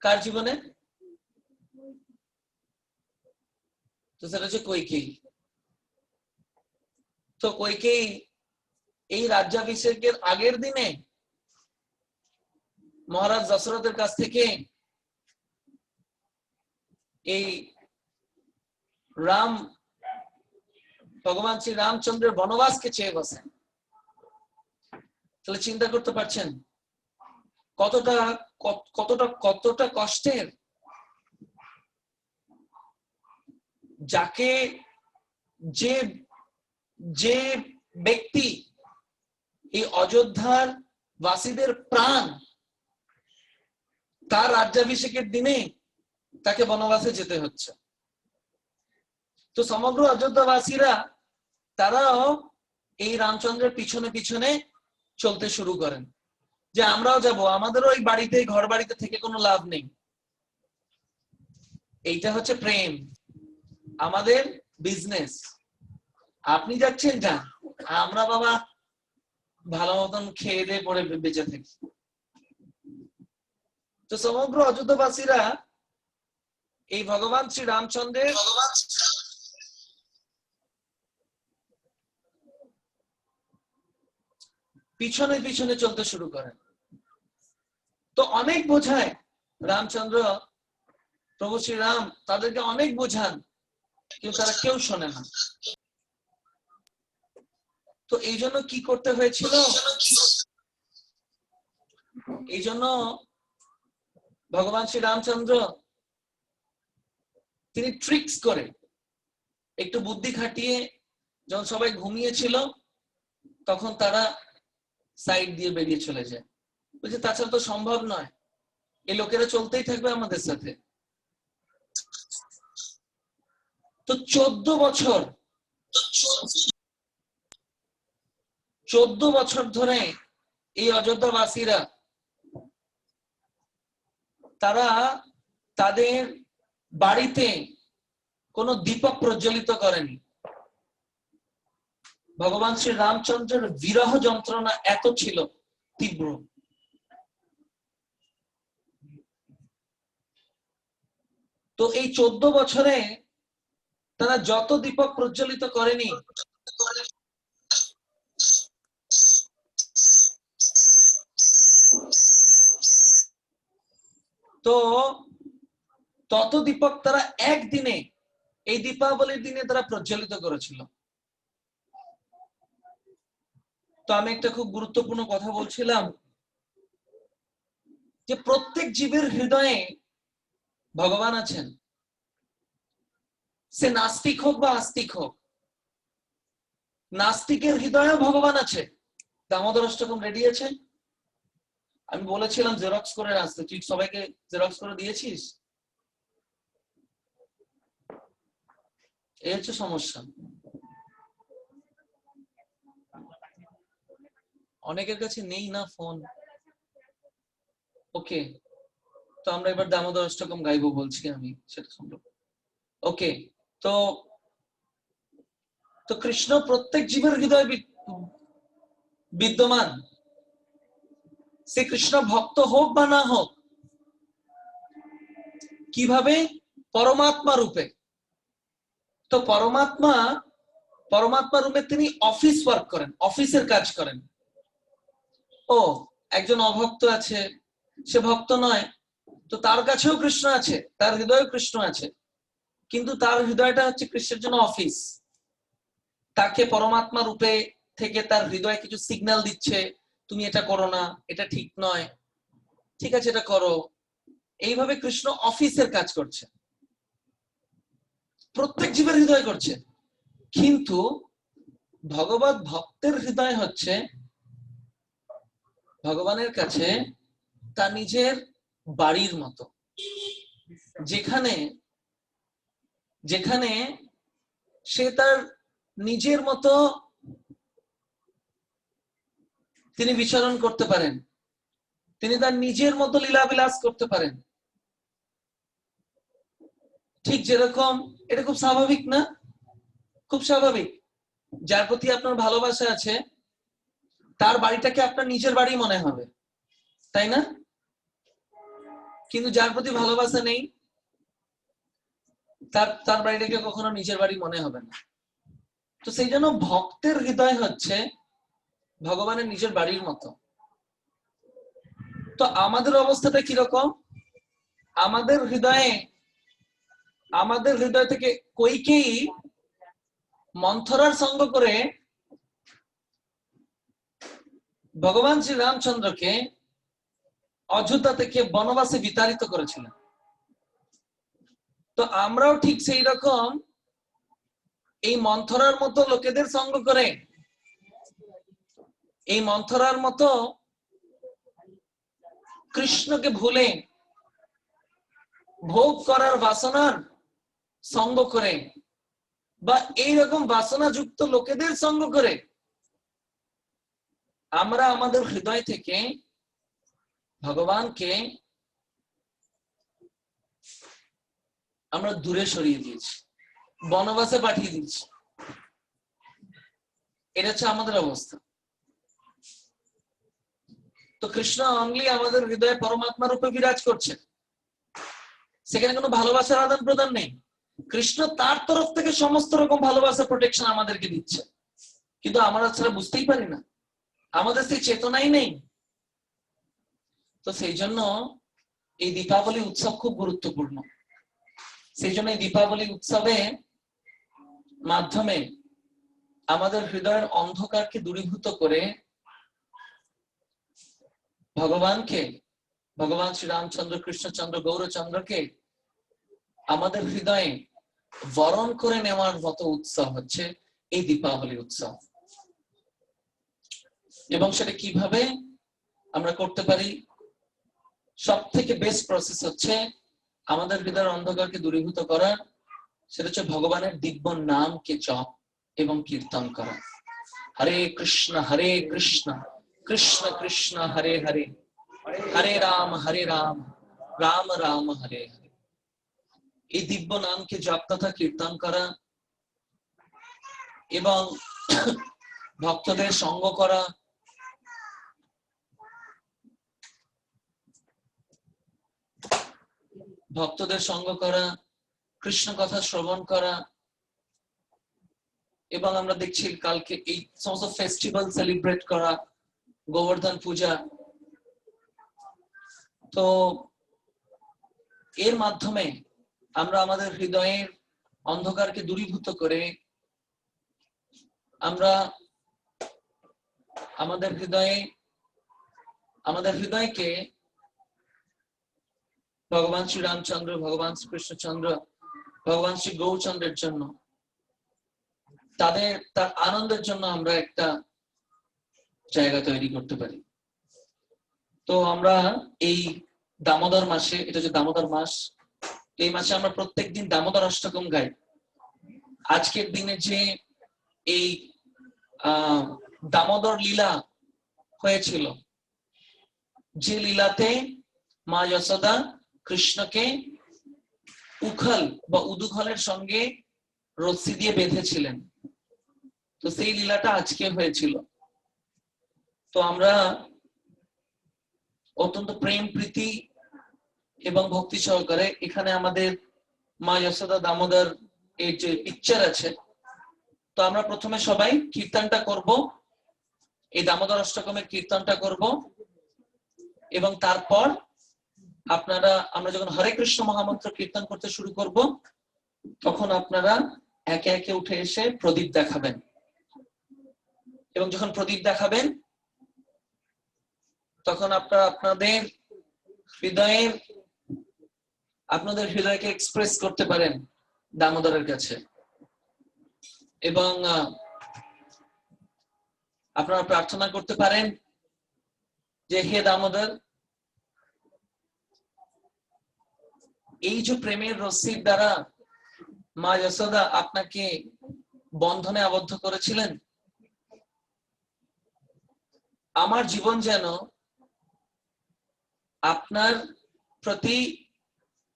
কার জীবনে? তো সেটা হচ্ছে কৈকেয়ী। তো কৈকেয়ী এই রাজ্যাভিষেকের আগের দিনে মহারাজ দশরথের কাছ থেকে এই ভগবান শ্রী রামচন্দ্রের বনবাসকে চেয়ে বসেন। তাহলে চিন্তা করতে পারছেন কতটা কষ্টের। যাকে যে ব্যক্তি এই অযোধ্যার বাসীদের প্রাণ, তার রাজ্যাভিষেকের দিনে তাকে বনবাসে যেতে হচ্ছে। তো সমগ্র অযোধ্যাবাসীরা তারাও এই রামচন্দ্রের পিছনে পিছনে চলতে শুরু করেন, যে আমরাও যাব, আমাদেরও এই বাড়িতে, ঘর বাড়িতে থেকে কোনো লাভ নেই। এইটা হচ্ছে প্রেম, আমাদের বিজনেস। আপনি যাচ্ছেন, যান, আমরা বাবা ভালো মতন খেয়ে দিয়ে পরে বেঁচে থাকি। তো সমগ্র অযোধ্যাবাসীরা এই ভগবান শ্রী রামচন্দ্রের পিছনে পিছনে চলতে শুরু করেন। তো অনেক বোঝায় রামচন্দ্র, প্রভু শ্রীরাম তাদেরকে অনেক বোঝান, কিন্তু তারা কেউ শোনে না। তো এই জন্য কি করতে হয়েছিল, এই জন্য ভগবান শ্রী রামচন্দ্র তিনি ট্রিক্স করে, একটু বুদ্ধি খাটিয়ে, যখন সবাই ঘুমিয়েছিল তখন তারা সাইড দিয়ে বেরিয়ে চলে যায়। বলছে তাছাড়া তো সম্ভব নয়, এই লোকেরা চলতেই থাকবে আমাদের সাথে। তো 14 বছর ধরে এই অযোধ্যাবাসীরা তারা তাদের বাড়িতে কোনো দীপক প্রজ্বলিত করেনি। ভগবান শ্রী রামচন্দ্রের বিরহ যন্ত্রণা এত ছিল তীব্র, তো এই 14 বছরে তারা যত দীপক প্রজ্বলিত করেনি, তো তত দীপক তারা একদিনে, এই দীপাবলির দিনে তারা প্রজ্বলিত করেছিল। তো আমি একটা খুব গুরুত্বপূর্ণ কথা বলছিলাম যে প্রত্যেক জীবের হৃদয়ে ভগবান আছেন, সে নাস্তিক হোক বা আস্তিক হোক। নাস্তিকের হৃদয়েও ভগবান আছে। দামোদর অষ্টকম রেডি আছে? আমি বলেছিলাম জেরক্স করে আসতে, তুই সবাইকে জেরক্স করে দিয়েছিস? এই হচ্ছে সমস্যা। অনেকের কাছে নেই না ফোন। ওকে, তো আমরা এবার দামোদর অষ্টকম গাইবো বলছি আমি, সেটা সম্ভব। ওকে, তো তো কৃষ্ণ প্রত্যেক জীবের হৃদয়ে বিদ্যমান। সে কৃষ্ণ ভক্ত হোক বা না হোক। কিভাবে? পরমাত্মা রূপে। তো পরমাত্মা রূপে তিনি অফিস ওয়ার্ক করেন, অফিসের কাজ করেন। ও একজন অভক্ত আছে, সে ভক্ত নয়, তো তার কাছেও কৃষ্ণ আছে, তার হৃদয়েও কৃষ্ণ আছে, কিন্তু তার হৃদয়টা হচ্ছে কৃষ্ণের জন্য অফিস। তাকে পরমাত্মা রূপে থেকে তার হৃদয় কিছু সিগন্যাল দিচ্ছে, তুমি এটা করো না, এটা ঠিক নয়, ঠিক আছে এটা করো। এইভাবে কৃষ্ণ অফিসের কাজ করছে, প্রত্যেক জীবের হৃদয় করছে। কিন্তু ভগবত ভক্তের হৃদয় হচ্ছে ভগবানের কাছে তার নিজের বাড়ির মতো, যেখানে যেখানে সে তার নিজের মতো তিনি বিচরণ করতে পারেন, তিনি তার নিজের মতো লীলাবিলাস করতে পারেন। ঠিক যেরকম, এটা খুব স্বাভাবিক না? খুব স্বাভাবিক। যার প্রতি আপনার ভালোবাসা আছে তার বাড়িটাকে আপনার নিজের বাড়ি মনে হবে, তাই না? কিন্তু যার প্রতি ভালোবাসা নেই তার বাড়িটাকে কখনো নিজের বাড়ি মনে হবে না। তো সেই জন্য ভক্তের হৃদয় হচ্ছে ভগবানের নিজের বাড়ির মতো। তো আমাদের অবস্থাটা কিরকম? আমাদের হৃদয় থেকে কইকেই মন্থরার সঙ্গ করে ভগবান শ্রী রামচন্দ্রকে অযোধ্যা থেকে বনবাসে বিতাড়িত করেছিলেন। তো আমরাও ঠিক সেই রকম এই মন্থরার মতো লোকেদের সঙ্গ করে, এই মন্থরার মতো কৃষ্ণকে ভুলে ভোগ করার বাসনার সঙ্গ করে, বা এইরকম বাসনা যুক্ত লোকেদের সঙ্গ করে আমরা আমাদের হৃদয় থেকে ভগবানকে আমরা দূরে সরিয়ে দিয়েছি, বনবাসে পাঠিয়ে দিয়েছি। এটা হচ্ছে আমাদের অবস্থা। তো কৃষ্ণ অনলি আমাদের হৃদয়ে পরমাত্মা রূপে বিরাজ করছে, সেখানে কোনো ভালোবাসার আদান প্রদান নেই। কৃষ্ণ তার তরফ থেকে সমস্ত রকম ভালোবাসা প্রোটেকশন আমাদেরকে দিচ্ছে, কিন্তু আমরা সেটা বুঝতেই পারি না, আমাদের সেই চেতনাই নেই। তো সেই জন্য এই দীপাবলি উৎসব খুব গুরুত্বপূর্ণ। সেই জন্য এই দীপাবলি উৎসবে মাধ্যমে আমাদের হৃদয়ের অন্ধকারকে দূরীভূত করে ভগবানকে, ভগবান শ্রীরামচন্দ্র, কৃষ্ণচন্দ্র, গৌরচন্দ্রকে আমাদের হৃদয়ে বরণ করে নেওয়ার মতো উৎসব হচ্ছে এই দীপাবলি উৎসব। এবং সেটা কিভাবে আমরা করতে পারি? সব থেকে বেস্ট প্রসেস হচ্ছে আমাদের হৃদয়ের অন্ধকারকে দূরীভূত করা, সেটা হচ্ছে ভগবানের দিব্য নামকে জপ এবং কীর্তন করা। হরে কৃষ্ণ কৃষ্ণ কৃষ্ণ হরে হরে, হরে রাম রাম রাম হরে হরে। এই দিব্য নামকে জপ তথা কীর্তন করা এবং ভক্তদের সঙ্গ করা, কৃষ্ণ কথা শ্রবণ করা, এবং আমরা দেখছি কালকে এই সমস্ত ফেস্টিভ্যাল সেলিব্রেট করা, গোবর্ধন পূজা। তো এর মাধ্যমে আমরা আমাদের হৃদয়ের অন্ধকারকে দূরীভূত করে আমরা আমাদের হৃদয়কে ভগবান শ্রী রামচন্দ্র, ভগবান শ্রী কৃষ্ণচন্দ্র, ভগবান শ্রী গৌরচন্দ্রের জন্য, তার আনন্দের জন্য আমরা একটা জায়গা তৈরি করতে পারি। তো আমরা এই দামোদর মাসে, এটা হচ্ছে দামোদর মাস, এই মাসে আমরা প্রত্যেকদিন দামোদর অষ্টকম গাই। আজকের দিনে যে এই দামোদর লীলা হয়েছিল, যে লীলাতে মা যশোদা কৃষ্ণকে উখল বা উদুখলের সঙ্গে রশ্মি দিয়ে বেঁধেছিলেন, তো সেই লীলাটা আজকে হয়েছিল। তো আমরা অত্যন্ত প্রেম প্রীতি এবং ভক্তি সহকারে এখানে আমাদের মা যশোদা দামোদর এর যে পিকচার আছে, তো আমরা প্রথমে সবাই কীর্তনটা করব, এই দামোদর অষ্টকমের কীর্তনটা করব, এবং তারপর আমরা যখন হরে কৃষ্ণ মহামন্ত্র কীর্তন করতে শুরু করব, তখন আপনারা একে একে উঠে এসে প্রদীপ দেখাবেন, এবং যখন প্রদীপ দেখাবেন তখন আপনারা আপনাদের হৃদয়কে এক্সপ্রেস করতে পারেন দামোদরের কাছে, এবং আপনারা প্রার্থনা করতে পারেন যে হে দামোদর, এই যে প্রেমের রশ্মির দ্বারা মা যশোদা আপনাকে বন্ধনে আবদ্ধ করেছিলেন, আমার জীবন যেন আপনার প্রতি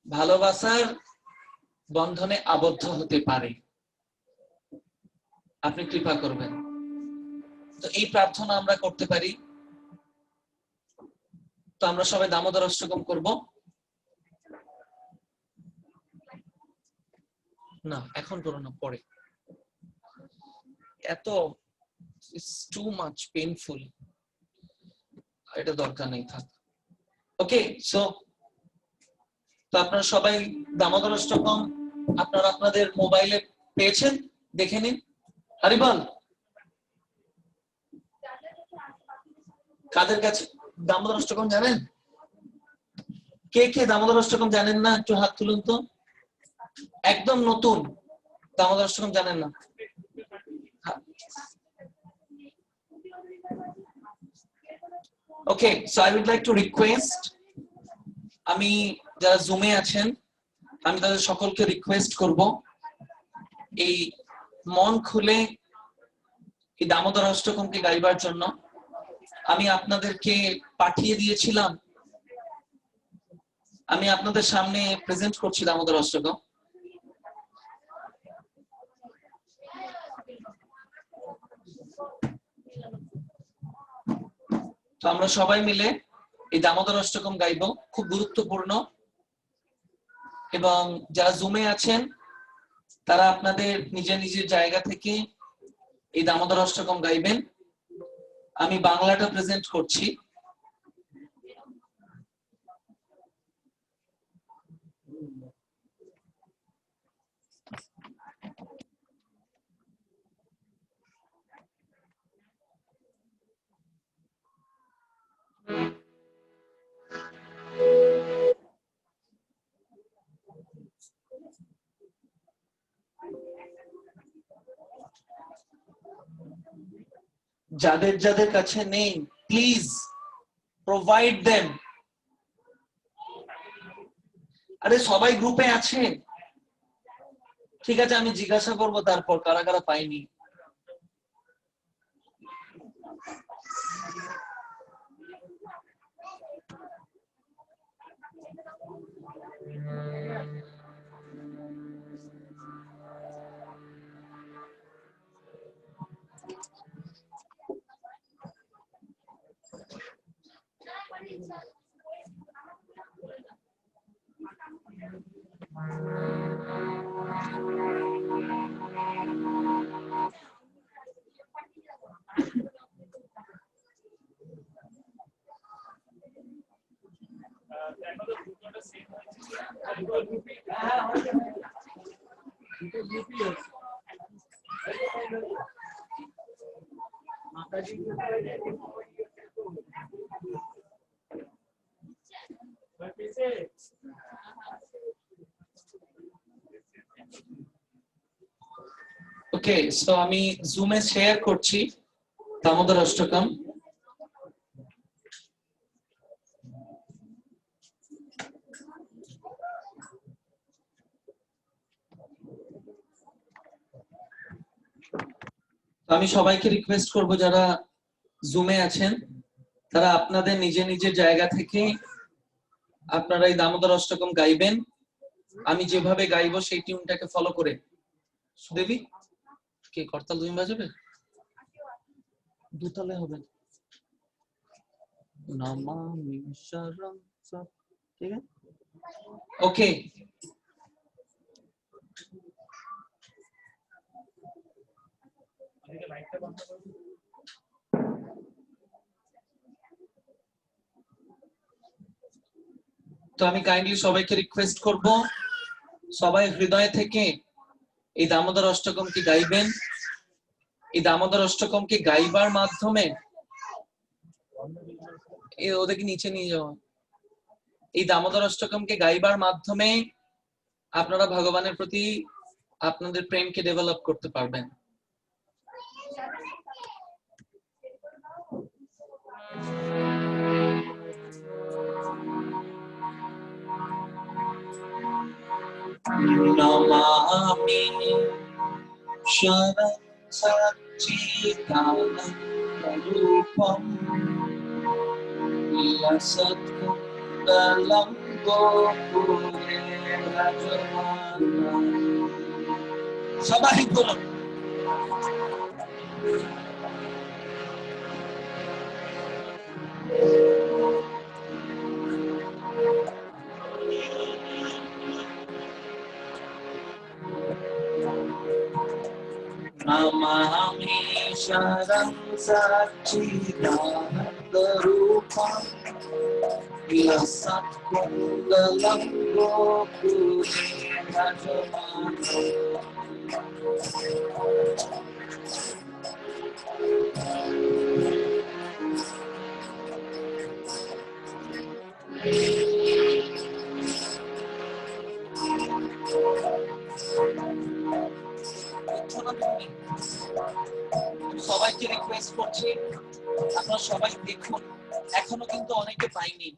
ভালোবাসার বন্ধনে আবদ্ধ হতে পারে, আপনি কৃপা করবেন। তো এই প্রার্থনা আমরা করতে পারি। তো আমরা সবাই দামোদর অষ্টকম করব। না, এখন করো না, পরে, এত টু মাচ পেইনফুল, এটা দরকার নেই, থাক। ওকে, সো তো আপনারা সবাই দামোদর অষ্টকম আপনারা আপনাদের মোবাইলে পেয়েছেন, দেখে নিন। হরিবল, কাদের কাছে দামোদর অষ্টকম জানেন? কে কে দামোদর অষ্টকম জানেন না একটু হাত তুলুন তো। একদম নতুন দামোদর অষ্টকম জানেন না? Okay, so I would like to request, আমি যারা জুমে আছেন আমি তাদের সকলকে রিকোয়েস্ট করব এই মন খুলে এই দামোদর অষ্টকমকে গাইবার জন্য। আমি আপনাদেরকে পাঠিয়ে দিয়েছিলাম, আমি আপনাদের সামনে প্রেজেন্ট করছি দামোদর অষ্টকম। তো আমরা সবাই মিলে এই দামোদর অষ্টকম গাইবো, খুব গুরুত্বপূর্ণ। এবং যারা জুমে আছেন তারা আপনাদের নিজের নিজের জায়গা থেকে এই দামোদর অষ্টকম গাইবেন। আমি বাংলাটা প্রেজেন্ট করছি। যাদের যাদের কাছে নেই প্লিজ প্রোভাইড দেম। আরে সবাই গ্রুপে আছে, ঠিক আছে আমি জিজ্ঞাসা করবো তারপর কারা কারা পাইনি। ওকে, সো আমি জুমে শেয়ার করছি দামোদর অষ্টকম। আমি সবাইকে রিকোয়েস্ট করব যারা জুমে আছেন তারা আপনাদের নিজের নিজের জায়গা থেকে আপনারা এই দামোদর অষ্টকম গাইবেন। আমি যেভাবে গাইবো সেই টিউনটাকে ফলো করে। সুদেবী কে করতাল তুমি বাজাবে? দুতালে হবে। নমামি শরণ সব, ঠিক আছে ওকে। তো আমি কাইন্ডলি সবাইকে রিকোয়েস্ট করব সবাই হৃদয় থেকে এই দামোদর অষ্টকমকে গাইবেন। এই দামোদর অষ্টকমকে গাইবার মাধ্যমে ওদেরকে নিচে নিয়ে যাওয়া, এই দামোদর অষ্টকমকে গাইবার মাধ্যমে আপনারা ভগবানের প্রতি আপনাদের প্রেমকে ডেভেলপ করতে পারবেন। নমামি শরণ সচ্চিদানন্দরূপম লসৎকুণ্ডলং গোপুরে রাজমানম। সবাই বলুন নমামি শরণ সচ্চিদানন্দরূপম লসৎকুণ্ডলং গোপুরে রাজমানম। সবাইকে রিকোয়েস্ট করছি আপনারা সবাই দেখুন, এখনো কিন্তু অনেকে পাইনি,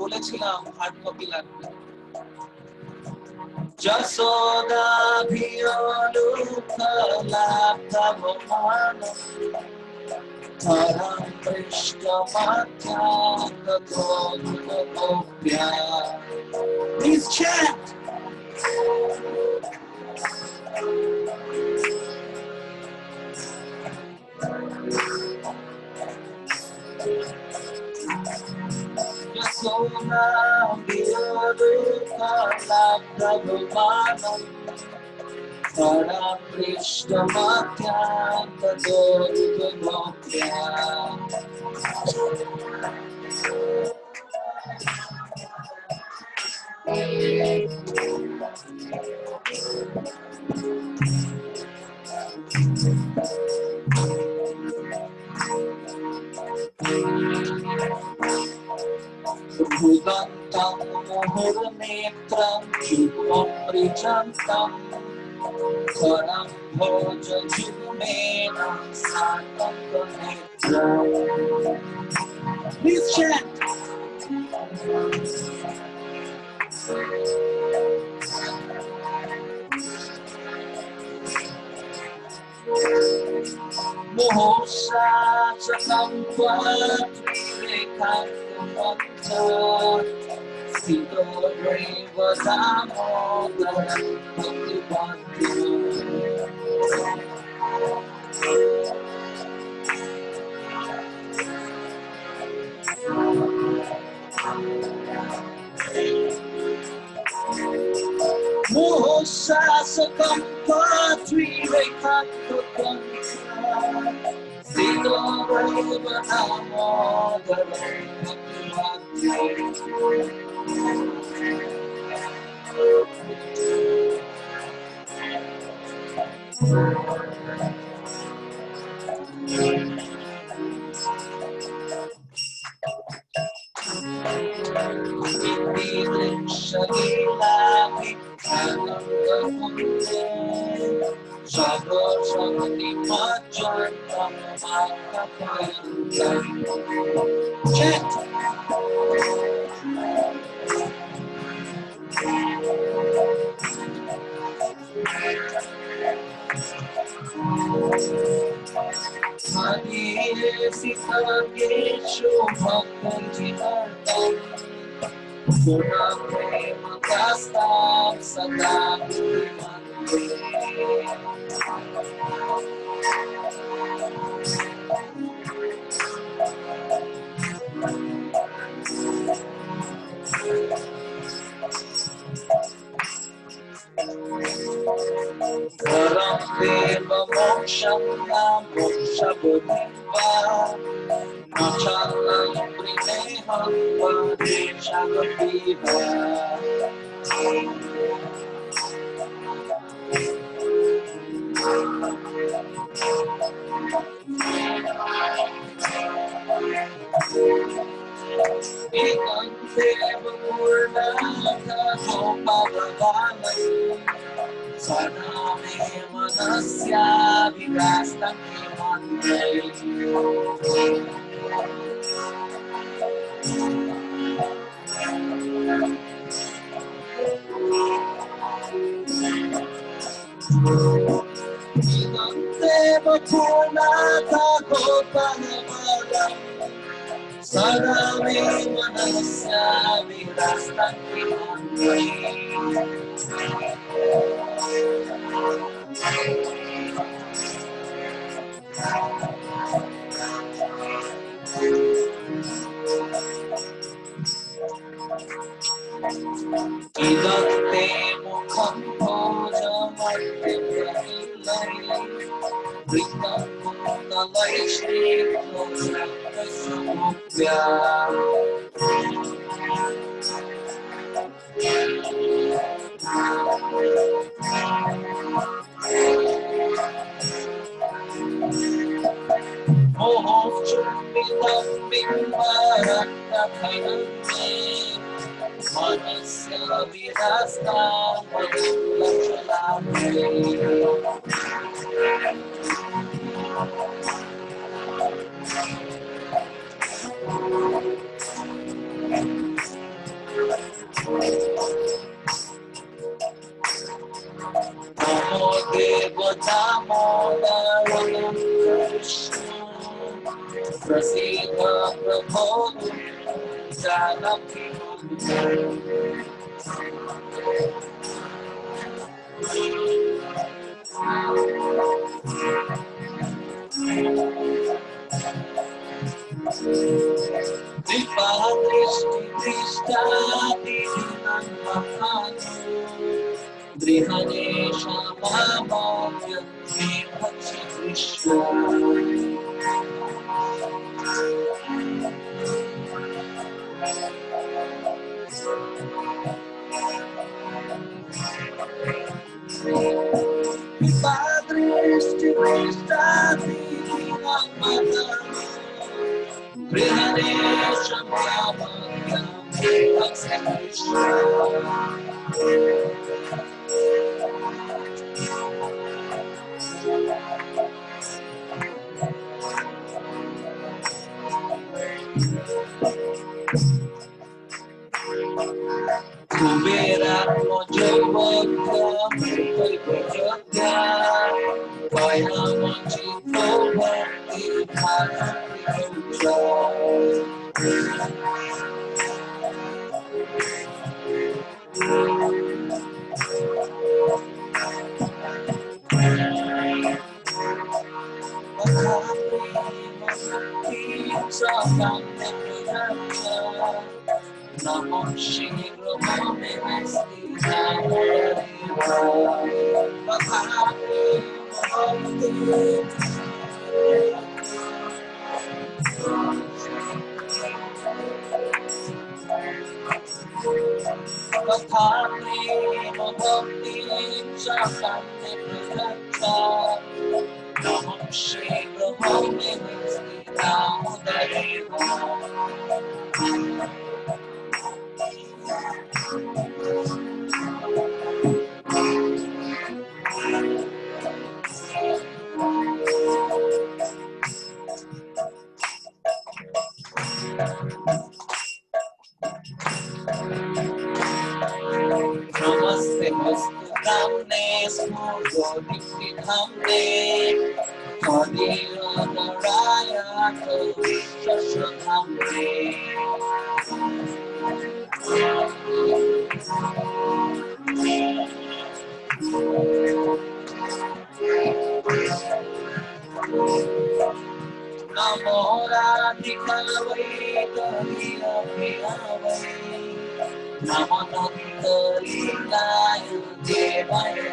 বলেছিলাম হার্ড কপি লাগবে। যশোদা ভিয়লুকলাভমান ধরম পৃষ্ঠমাধ্যাত্মোপয়া। Please chant. सुखलाभ्रभुमानं परापृष्ठमाख्यान्तदोरुगमोख्या भुवन्तं मुहुर्नेत्रं शुभमृजन्तं करं भोजजुमेन साकं नेत्रम्. Please chant. Mohosachakam Tvatrirekam Kumanta Sito Reva Damodaram Mohosachakam Tvatrirekam Kumanta Sito Reva Chant. Hare Sitageshu Bhaktijinardam Pura Prema Kastam Sada Dharam Deva Moksham Moksha Bodhiva Mochalam Prineham Padeshagapiva Ekam Deva Purnatha Gopalavanam Sadame Manasya Vigastam Himandai Ekam Deva Purnatha Gopalavanam Sadame Manasya Vigastam Himandai Idante mukham bhojamartyapranilai Vritam kundalai shri samukya Mohoschumitam bimbarataphayanme Manasya vidastam vadulachalame Namo Deva Damodaram Krishna Prasida Prabhu Janaki Dipa Drishti Drishta Dinam Padre, Krishna, Kubera mojo Kaya moji Namo Namaste Mastu Namne Smurgo Dikti Dhamne Kadira Naraya Shasha Dhamne Namo Radhika Vai Kariya Priya Vai Namo Nanda Lilaya Devaya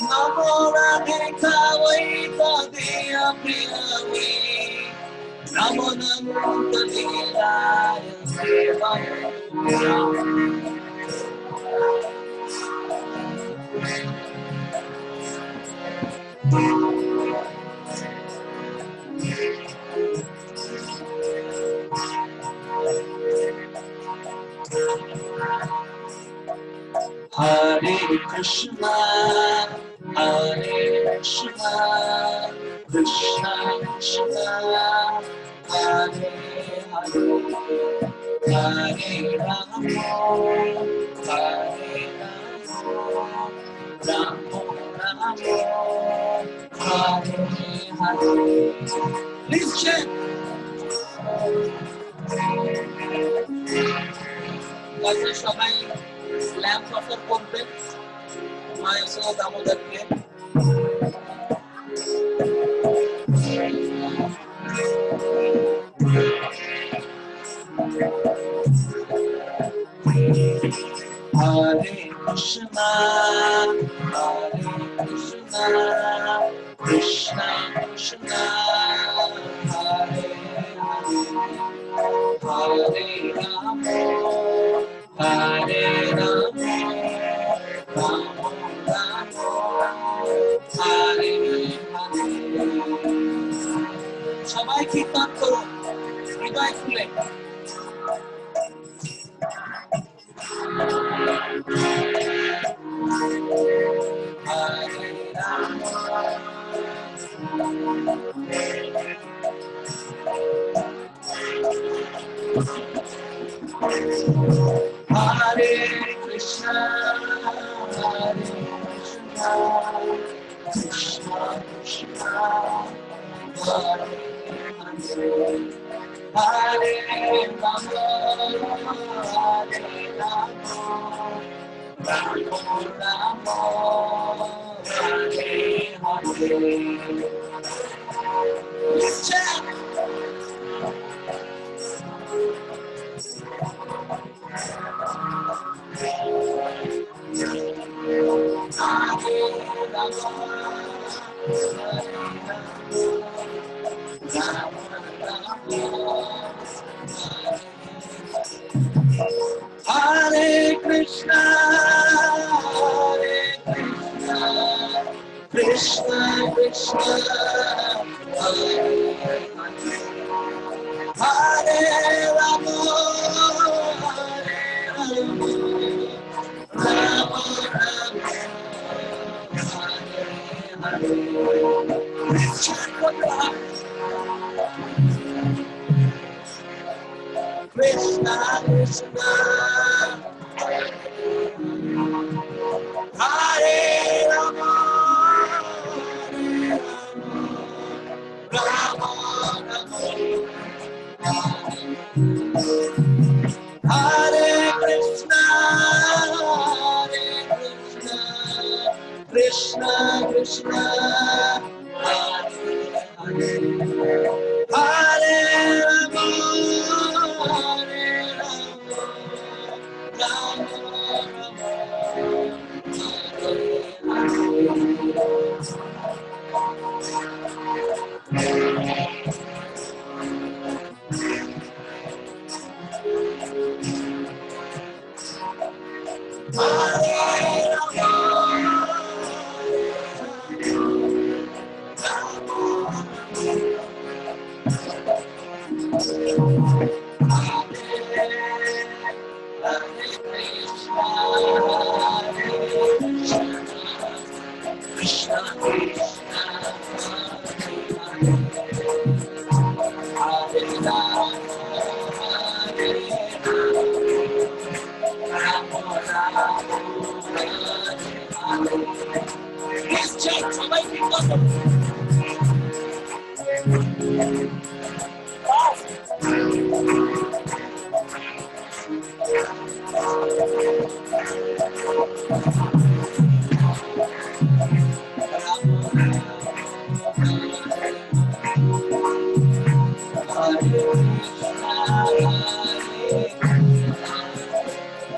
Namo Radhika Vai Kariya Priya Vai Namo Nanda Lilaya Devaya Hare Krishna, Krishna Krishna, Hare Hare, Hare Rama, Hare Rama, Rama Rama, Hare Hare. Please chant. কাজে সবাই lamp offer করবেন মায়ের সহ দামোদরকে হরে Krishna Krishna Krishna Hare Hare Ram Hare Rama, Rama Rama, Hare Hare. সবাই কীর্তন করুন হৃদয় খুলে Hare Rama, Hare Krishna, Krishna Krishna, Hare Hare, Hare Rama, Hare Rama, Hare Krishna, Krishna Krishna, Hare Hare, Rama Hare Rama, Rama Rama, Hare Krishna Krishna, Hare Rama, Rama Rama, Hare Krishna, Krishna Krishna, Hare Hare, Hare Rama, Rama Rama, Krishna Krishna, Hare Rama, Hare Rama, Rama Rama. Please check, somebody pick up.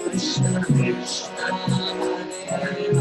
Krishna Krishna, Hare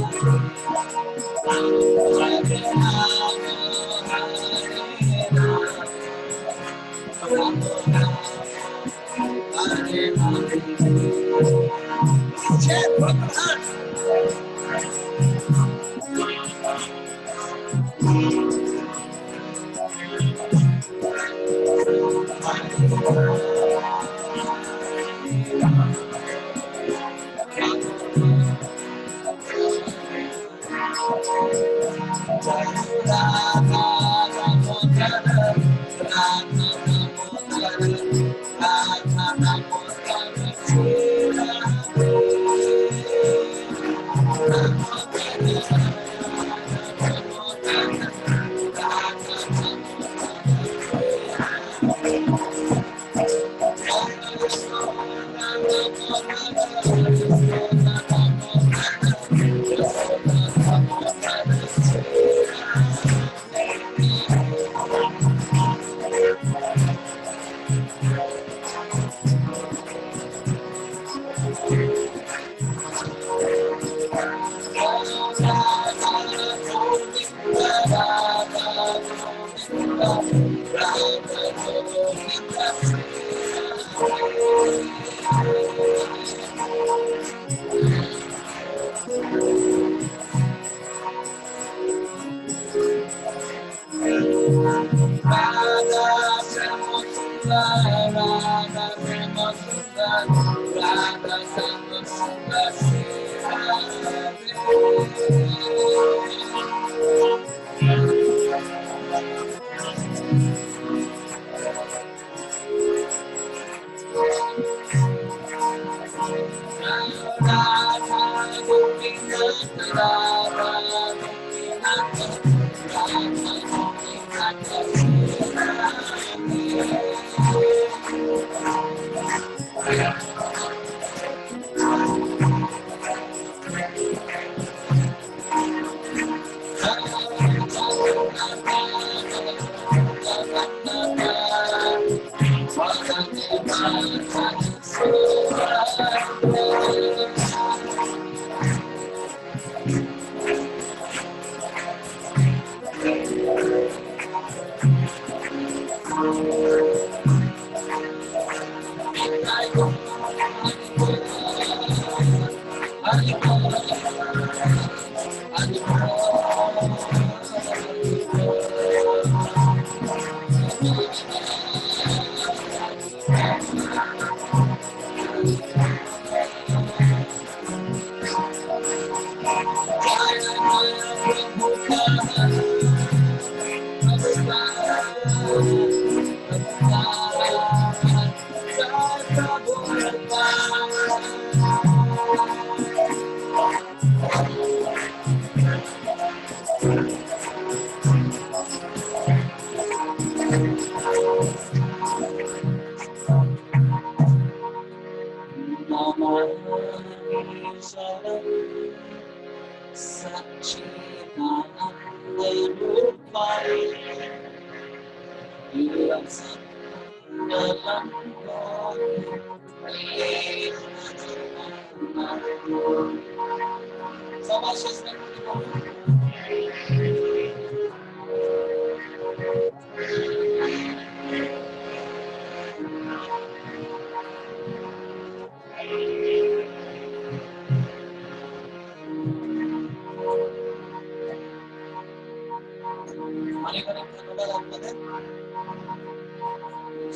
অনেক অনেক ধন্যবাদ আপনাদের।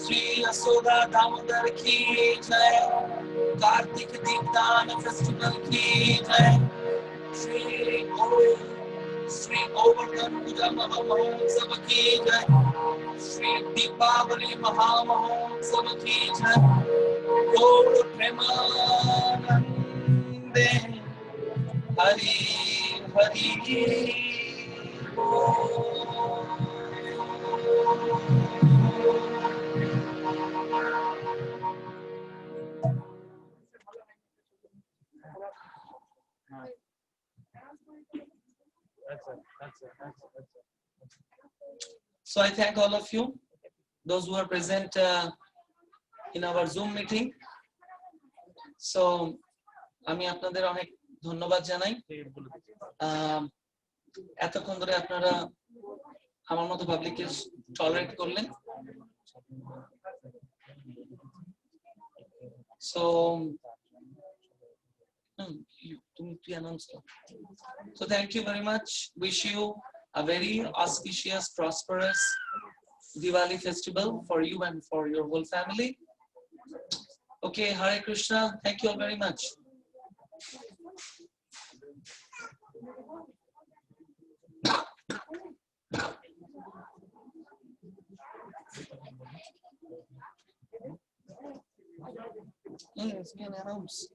श्री यशोदा दामोदर की जय, कार्तिक दीपदान festival की जय, श्री गोवर्धन पूजा महामहोत्सव की जय, श्री दीपावली महामहोत्सव की जय, गौर प्रेमानंदे Hari Hari So I thank all of you, those who are present in our Zoom meeting. So আমি আপনাদের অনেক ধন্যবাদ জানাই এতক্ষণ ধরে আপনারা আমার মতো পাবলিককে টলারেট করলেন। So So thank you very much. Wish you a very auspicious, prosperous Diwali festival for you and for your whole family. Okay, Hare Krishna. Thank you all very much. It's been announced.